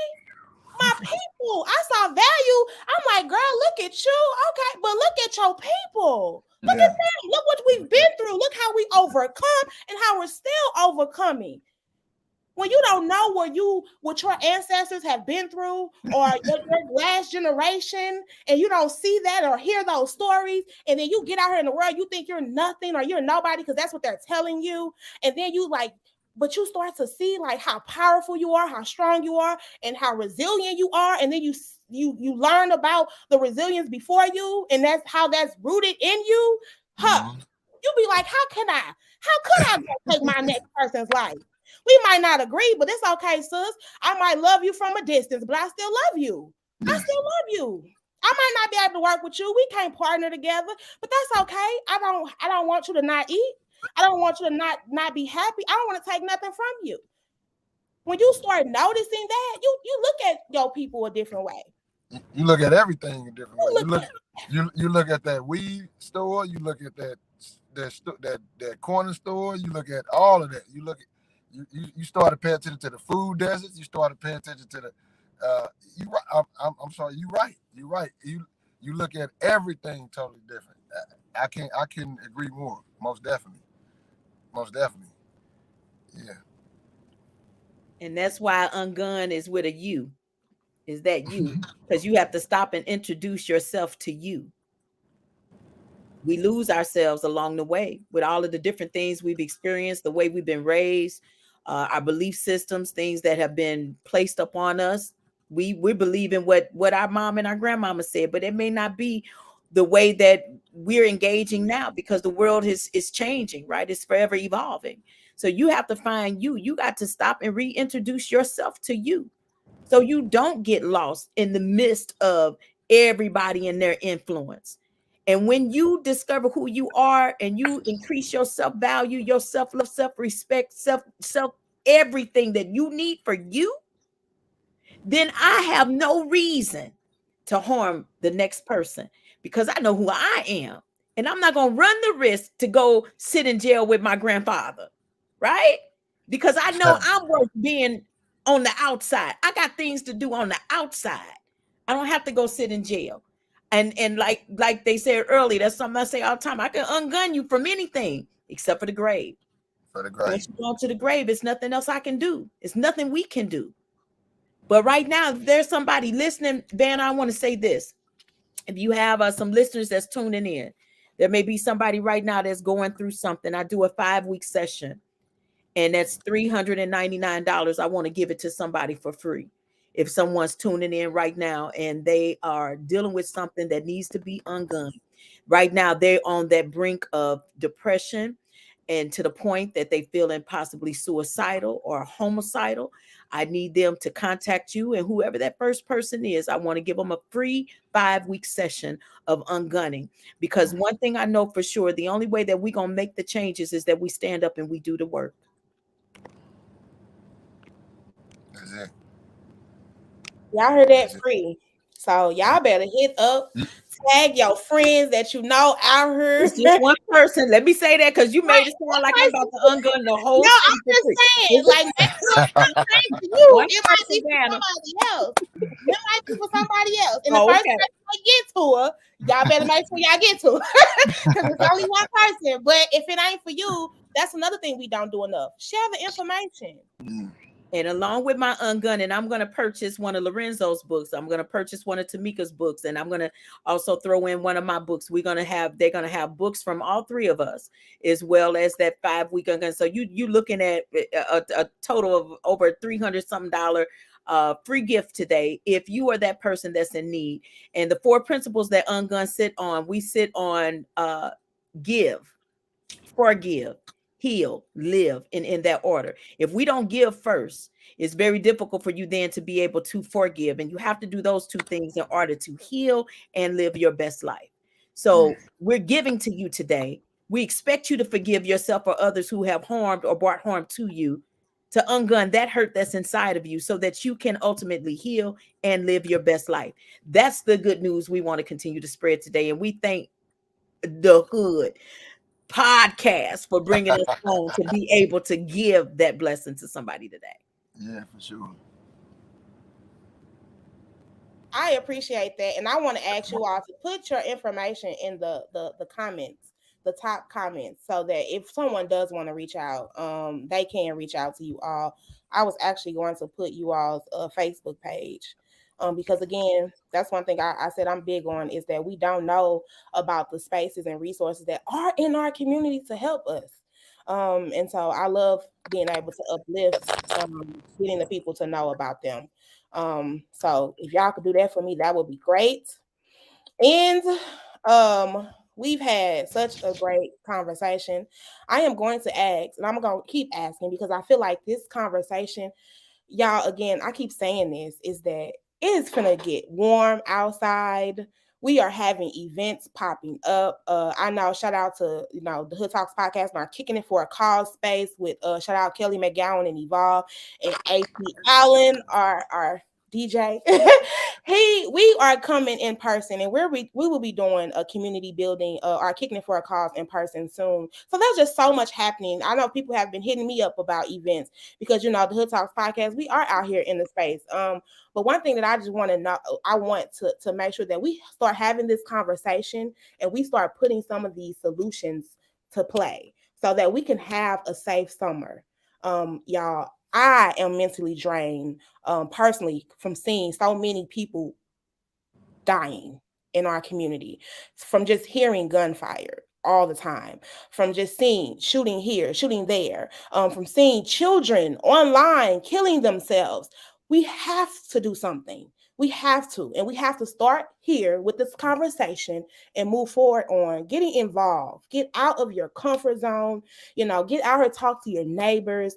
My people. I saw value. I'm like, girl, look at you. Okay, but look at your people. Look at them. Look what we've been through. Look how we overcome and how we're still overcoming. When you don't know what your ancestors have been through or your last generation, and you don't see that or hear those stories, and then you get out here in the world, you think you're nothing or you're nobody because that's what they're telling you, and then but you start to see like how powerful you are, how strong you are, and how resilient you are, and then you learn about the resilience before you, and that's rooted in you. You be like, how could I take my next person's life? We might not agree, but it's okay, sis. I might love you from a distance, but I still love you. I still love you. I might not be able to work with you. We can't partner together, but that's okay. I don't want you to not eat. I don't want you to not be happy. I don't want to take nothing from you. When you start noticing that, you look at your people a different way. You look at everything a different way. You look at that weed store, you look at that corner store, you look at all of that. You look at you start to pay attention to the food deserts. You start to pay attention to the you right. I'm sorry. You right. You right. You look at everything totally different. I can agree more. Most definitely. Most definitely. Yeah. And that's why ungun is with a you. Is that you? Because you have to stop and introduce yourself to you. We lose ourselves along the way with all of the different things we've experienced, the way we've been raised, our belief systems, things that have been placed upon us. We believe in what our mom and our grandmama said, but it may not be the way that we're engaging now because the world is changing, right? It's forever evolving. So you have to find you. You got to stop and reintroduce yourself to you so you don't get lost in the midst of everybody and their influence. And when you discover who you are and you increase your self-value, your self-love, self-respect, self everything that you need for you, then I have no reason to harm the next person because I know who I am. And I'm not going to run the risk to go sit in jail with my grandfather, right? Because I know I'm worth being on the outside. I got things to do on the outside. I don't have to go sit in jail. And like they said earlier, that's something I say all the time. I can ungun you from anything except for the grave. For the grave. Once you go to the grave, it's nothing else I can do. It's nothing we can do. But right now, if there's somebody listening, Vanna, I want to say this. If you have some listeners that's tuning in, there may be somebody right now that's going through something. I do a 5-week session, and that's $399. I want to give it to somebody for free. If someone's tuning in right now and they are dealing with something that needs to be ungone, right now they're on that brink of depression and to the point that they feeling possibly suicidal or homicidal, I need them to contact you. And whoever that first person is, I want to give them a free 5-week session of ungunning. Because one thing I know for sure, the only way that we're going to make the changes is that we stand up and we do the work. That's it. Y'all heard that free. So y'all better hit up, tag your friends that you know out here. It's just one person. Let me say that because you made it sound like I'm about to ungun the whole. No, I'm just saying, like, you. One It might be person, for Vanna. somebody else. It might be for somebody else. And the Oh, first okay. person to get to her, y'all better make sure y'all get to her. Because it's only one person. But if it ain't for you, that's another thing we don't do enough. Share the information. And along with my ungunning, I'm going to purchase one of Lorenzo's books. I'm going to purchase one of Tamika's books. And I'm going to also throw in one of my books. They're going to have books from all three of us, as well as that 5-week ungun. So you looking at a total of over $300 something free gift today if you are that person that's in need. And the 4 principles that ungun sit on, we sit on give, forgive, heal, live in that order. If we don't give first, it's very difficult for you then to be able to forgive. And you have to do those 2 things in order to heal and live your best life. So we're giving to you today. We expect you to forgive yourself or others who have harmed or brought harm to you, to ungun that hurt that's inside of you so that you can ultimately heal and live your best life. That's the good news we want to continue to spread today. And we thank the Hood podcast for bringing us on to be able to give that blessing to somebody today. Yeah, for sure. I appreciate that. And I want to ask you all to put your information in the comments, the top comments, so that if someone does want to reach out, they can reach out to you all. I was actually going to put you all's Facebook page. Because again, that's one thing I said I'm big on is that we don't know about the spaces and resources that are in our community to help us. And so I love being able to uplift, getting the people to know about them. So if y'all could do that for me, that would be great. And we've had such a great conversation. I am going to ask, and I'm going to keep asking because I feel like this conversation, y'all, again, I keep saying this, is that it's gonna get warm outside. We are having events popping up. I know, shout out to the Hood Talks podcast and are kicking it for a cause space with shout out Kelly McGowan and Evolve and AP Allen are DJ. We are coming in person, and we will be doing a community building or kicking it for a cause in person soon. So there's just so much happening. I know people have been hitting me up about events because the Hood Talks podcast, we are out here in the space. But one thing that I just want to know, I want to make sure that we start having this conversation and we start putting some of these solutions to play so that we can have a safe summer. Y'all, I am mentally drained, personally, from seeing so many people dying in our community from just hearing gunfire all the time, from just seeing shooting here, shooting there, from seeing children online killing themselves. We have to do something. We have to, and we have to start here with this conversation and move forward on getting involved. Get out of your comfort zone. Get out here, talk to your neighbors.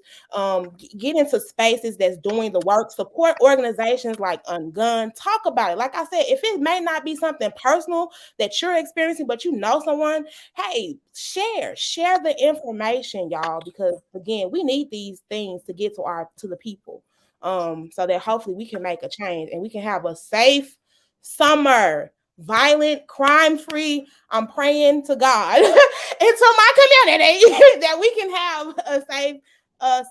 Get into spaces that's doing the work. Support organizations like Ungun. Talk about it. Like I said, if it may not be something personal that you're experiencing, but you know someone, hey, share the information, y'all, because again, we need these things to get to the people, so that hopefully we can make a change and we can have a safe summer, violent, crime free. I'm praying to God into my community that we can have a safe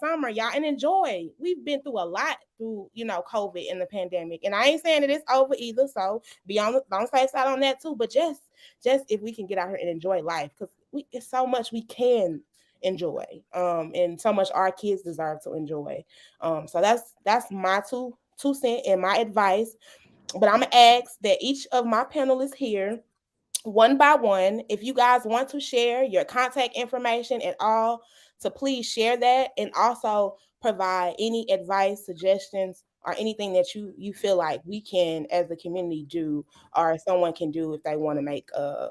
summer, y'all, and enjoy. We've been through a lot through COVID and the pandemic, and I ain't saying that it's over either, so be on the safe side on that too. But just if we can get out here and enjoy life, because it's so much we can enjoy, and so much our kids deserve to enjoy. So that's my two cent and my advice. But I'm gonna ask that each of my panelists here, one by one, if you guys want to share your contact information at all, to please share that, and also provide any advice, suggestions, or anything that you feel like we can as a community do, or someone can do if they want to make a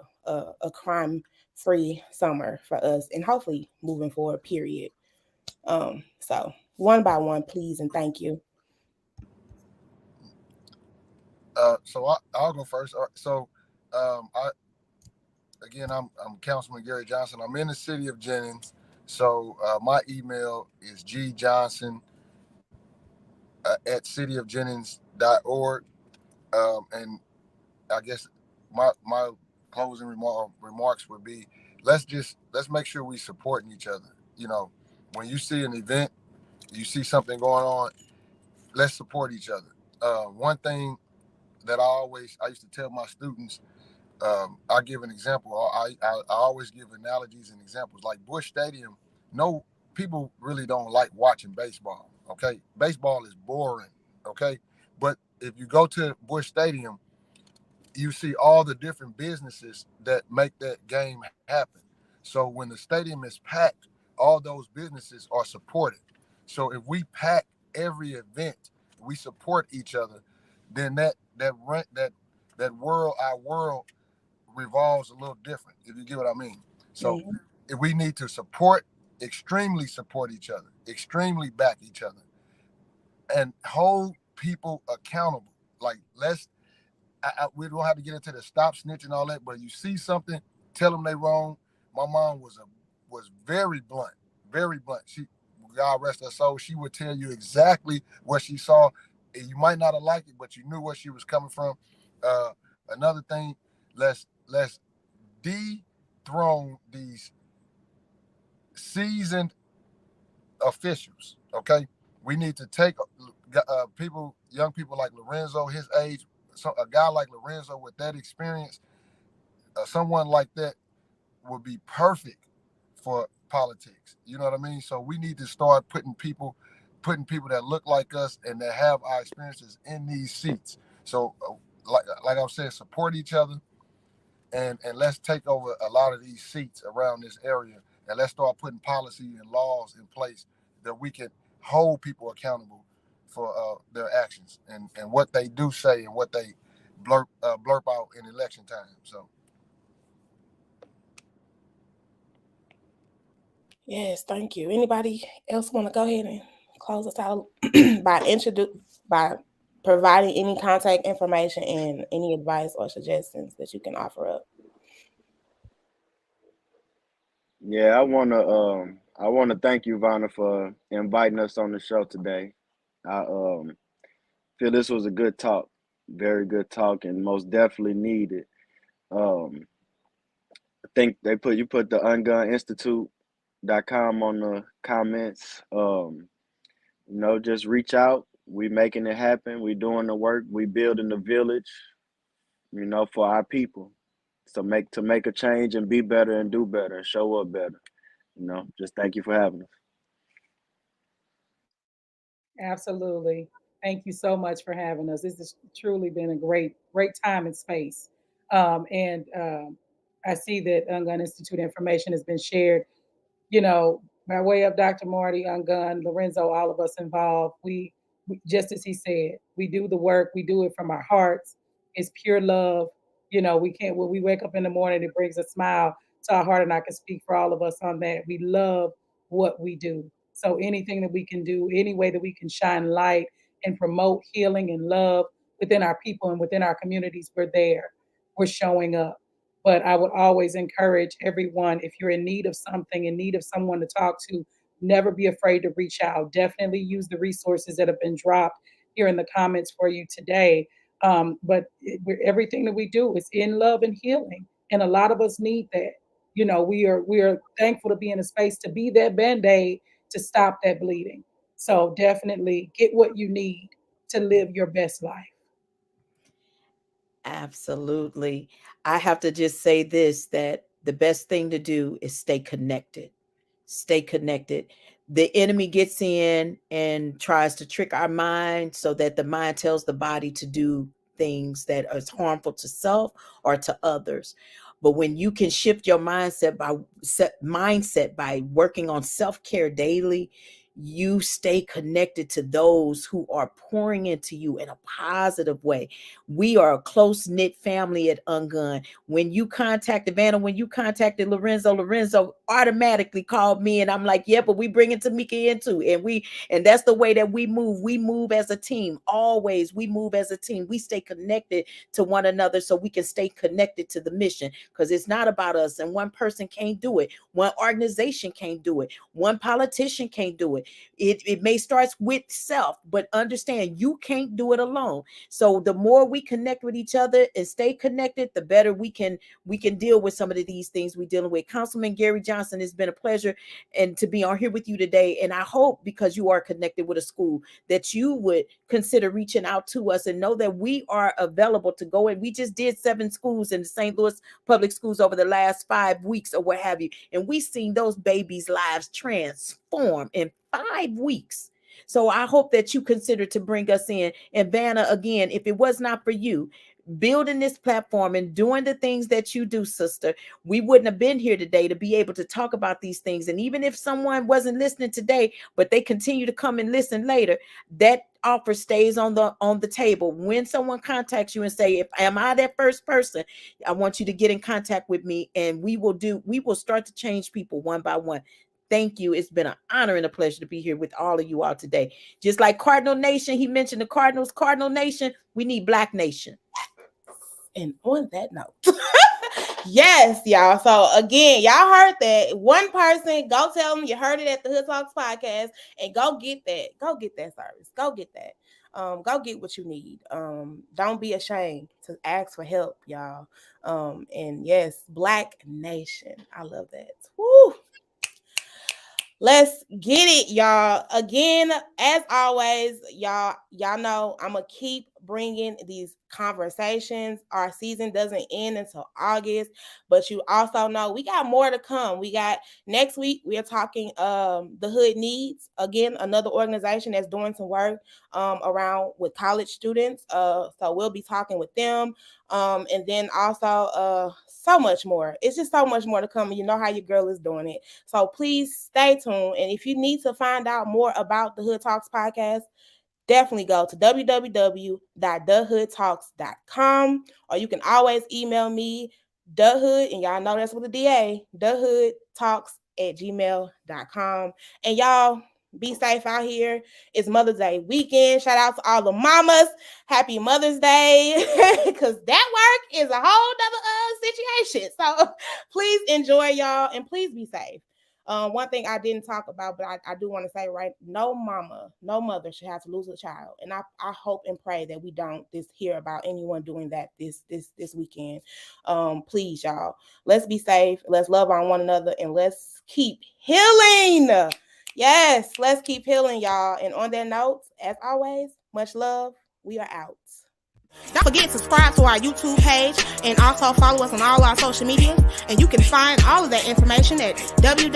crime free summer for us and hopefully moving forward, period. So one by one, please and thank you. I'll go first. So I again, I'm Councilman Gary Johnson. I'm in the city of Jennings. So my email is gjohnson at cityofjennings.org. And I guess my closing remarks would be, let's make sure we supporting each other. When you see an event, you see something going on, let's support each other. One thing that I used to tell my students, I give an example. I always give analogies and examples. Like Busch Stadium, no, people really don't like watching baseball. Okay, baseball is boring. Okay, but if you go to Busch Stadium, you see all the different businesses that make that game happen. So when the stadium is packed, all those businesses are supported. So if we pack every event, we support each other, then that world, our world revolves a little different, if you get what I mean. So Mhm. if we need to extremely support each other, extremely back each other, and hold people accountable. Like we don't have to get into the stop snitch and all that, but you see something, tell them they wrong. My mom was very blunt, very blunt. She, God rest her soul, she would tell you exactly what she saw. You might not have liked it, but you knew where she was coming from. Another thing, let's dethrone these seasoned officials. Okay, we need to take young people like Lorenzo, his age, so a guy like Lorenzo with that experience, someone like that would be perfect for politics. You know what I mean? So we need to start putting people that look like us and that have our experiences in these seats. So, like I said, support each other, and let's take over a lot of these seats around this area, and let's start putting policy and laws in place that we can hold people accountable for their actions and what they do say and what they blurp out in election time. So Yes, thank you. Anybody else want to go ahead and close us out by providing any contact information and any advice or suggestions that you can offer up? Yeah, I wanna thank you, Vanna, for inviting us on the show today. I feel this was a good talk, very good talk, and most definitely needed. Um, I think you put the unguninstitute.com on the comments. Just reach out. We making it happen. We doing the work. We building the village. For our people. So make a change and be better and do better and show up better. Just thank you for having us. Absolutely. Thank you so much for having us. This has truly been a great time and space. And I see that Ungun Institute information has been shared, by way of Dr. Marty, Ungun, Lorenzo, all of us involved. Just as he said, we do the work, we do it from our hearts. It's pure love. We can't, when we wake up in the morning, it brings a smile to our heart. And I can speak for all of us on that. We love what we do. So anything that we can do, any way that we can shine light and promote healing and love within our people and within our communities, we're there. We're showing up. But I would always encourage everyone, if you're in need of something, in need of someone to talk to, never be afraid to reach out. Definitely use the resources that have been dropped here in the comments for you today. Everything that we do is in love and healing, and a lot of us need that. We are thankful to be in a space to be that band-aid to stop that bleeding. So definitely get what you need to live your best life. Absolutely. I have to just say this, that the best thing to do is stay connected. Stay connected. The enemy gets in and tries to trick our mind so that the mind tells the body to do things that are harmful to self or to others. But when you can shift your mindset by working on self-care daily, you stay connected to those who are pouring into you in a positive way. We are a close-knit family at Ungun. When you contacted Vanna, when you contacted Lorenzo automatically called me, and I'm like, yeah, but we bring it to Mika in too. And that's the way that we move. We move as a team. Always we move as a team. We stay connected to one another so we can stay connected to the mission, because it's not about us, and one person can't do it. One organization can't do it. One politician can't do it. It may start with self, but understand you can't do it alone. So the more we connect with each other and stay connected, the better we can deal with some of these things we're dealing with. Councilman Gary Johnson, it's been a pleasure and to be on here with you today. And I hope, because you are connected with a school, that you would consider reaching out to us and know that we are available to go in. We just did 7 schools in the St. Louis public schools over the last 5 weeks or what have you. And we've seen those babies' lives transform in 5 weeks. So I hope that you consider to bring us in. And Vanna, again, if it was not for you building this platform and doing the things that you do, sister, we wouldn't have been here today to be able to talk about these things. And even if someone wasn't listening today, but they continue to come and listen later, that offer stays on the table. When someone contacts you and say, if am I that first person, I want you to get in contact with me, and we will start to change people one by one. Thank you. It's been an honor and a pleasure to be here with all of you all today. Just like Cardinal Nation, he mentioned the Cardinals, Cardinal Nation, we need Black Nation. And on that note, yes, y'all. So again, y'all heard that. One person, go tell them you heard it at the Hood Talks podcast, and go get that. Go get that service. Go get that. Go get what you need. Don't be ashamed to ask for help, y'all. And yes, Black Nation. I love that. Woo. Let's get it, y'all. Again, as always, y'all know I'm gonna keep bringing these conversations. Our season doesn't end until August, but you also know we got more to come. We got next week. We are talking the Hood Needs, again, another organization that's doing some work around with college students. So we'll be talking with them. And then also so much more. It's just so much more to come. You know how your girl is doing it. So please stay tuned. And if you need to find out more about the Hood Talks podcast, definitely go to www.thehoodtalks.com, or you can always email me, thehood, and y'all know that's with a DA, thehoodtalks@gmail.com. And y'all be safe out here. It's Mother's Day weekend. Shout out to all the mamas. Happy Mother's Day, because that work is a whole nother situation. So please enjoy, y'all, and please be safe. One thing I didn't talk about, but I do want to say, right, no mother should have to lose a child. And I hope and pray that we don't hear about anyone doing that this weekend. Please, y'all, let's be safe. Let's love on one another, and let's keep healing. Yes, let's keep healing, y'all. And on that note, as always, much love. We are out. Don't forget to subscribe to our YouTube page and also follow us on all our social media. And you can find all of that information at www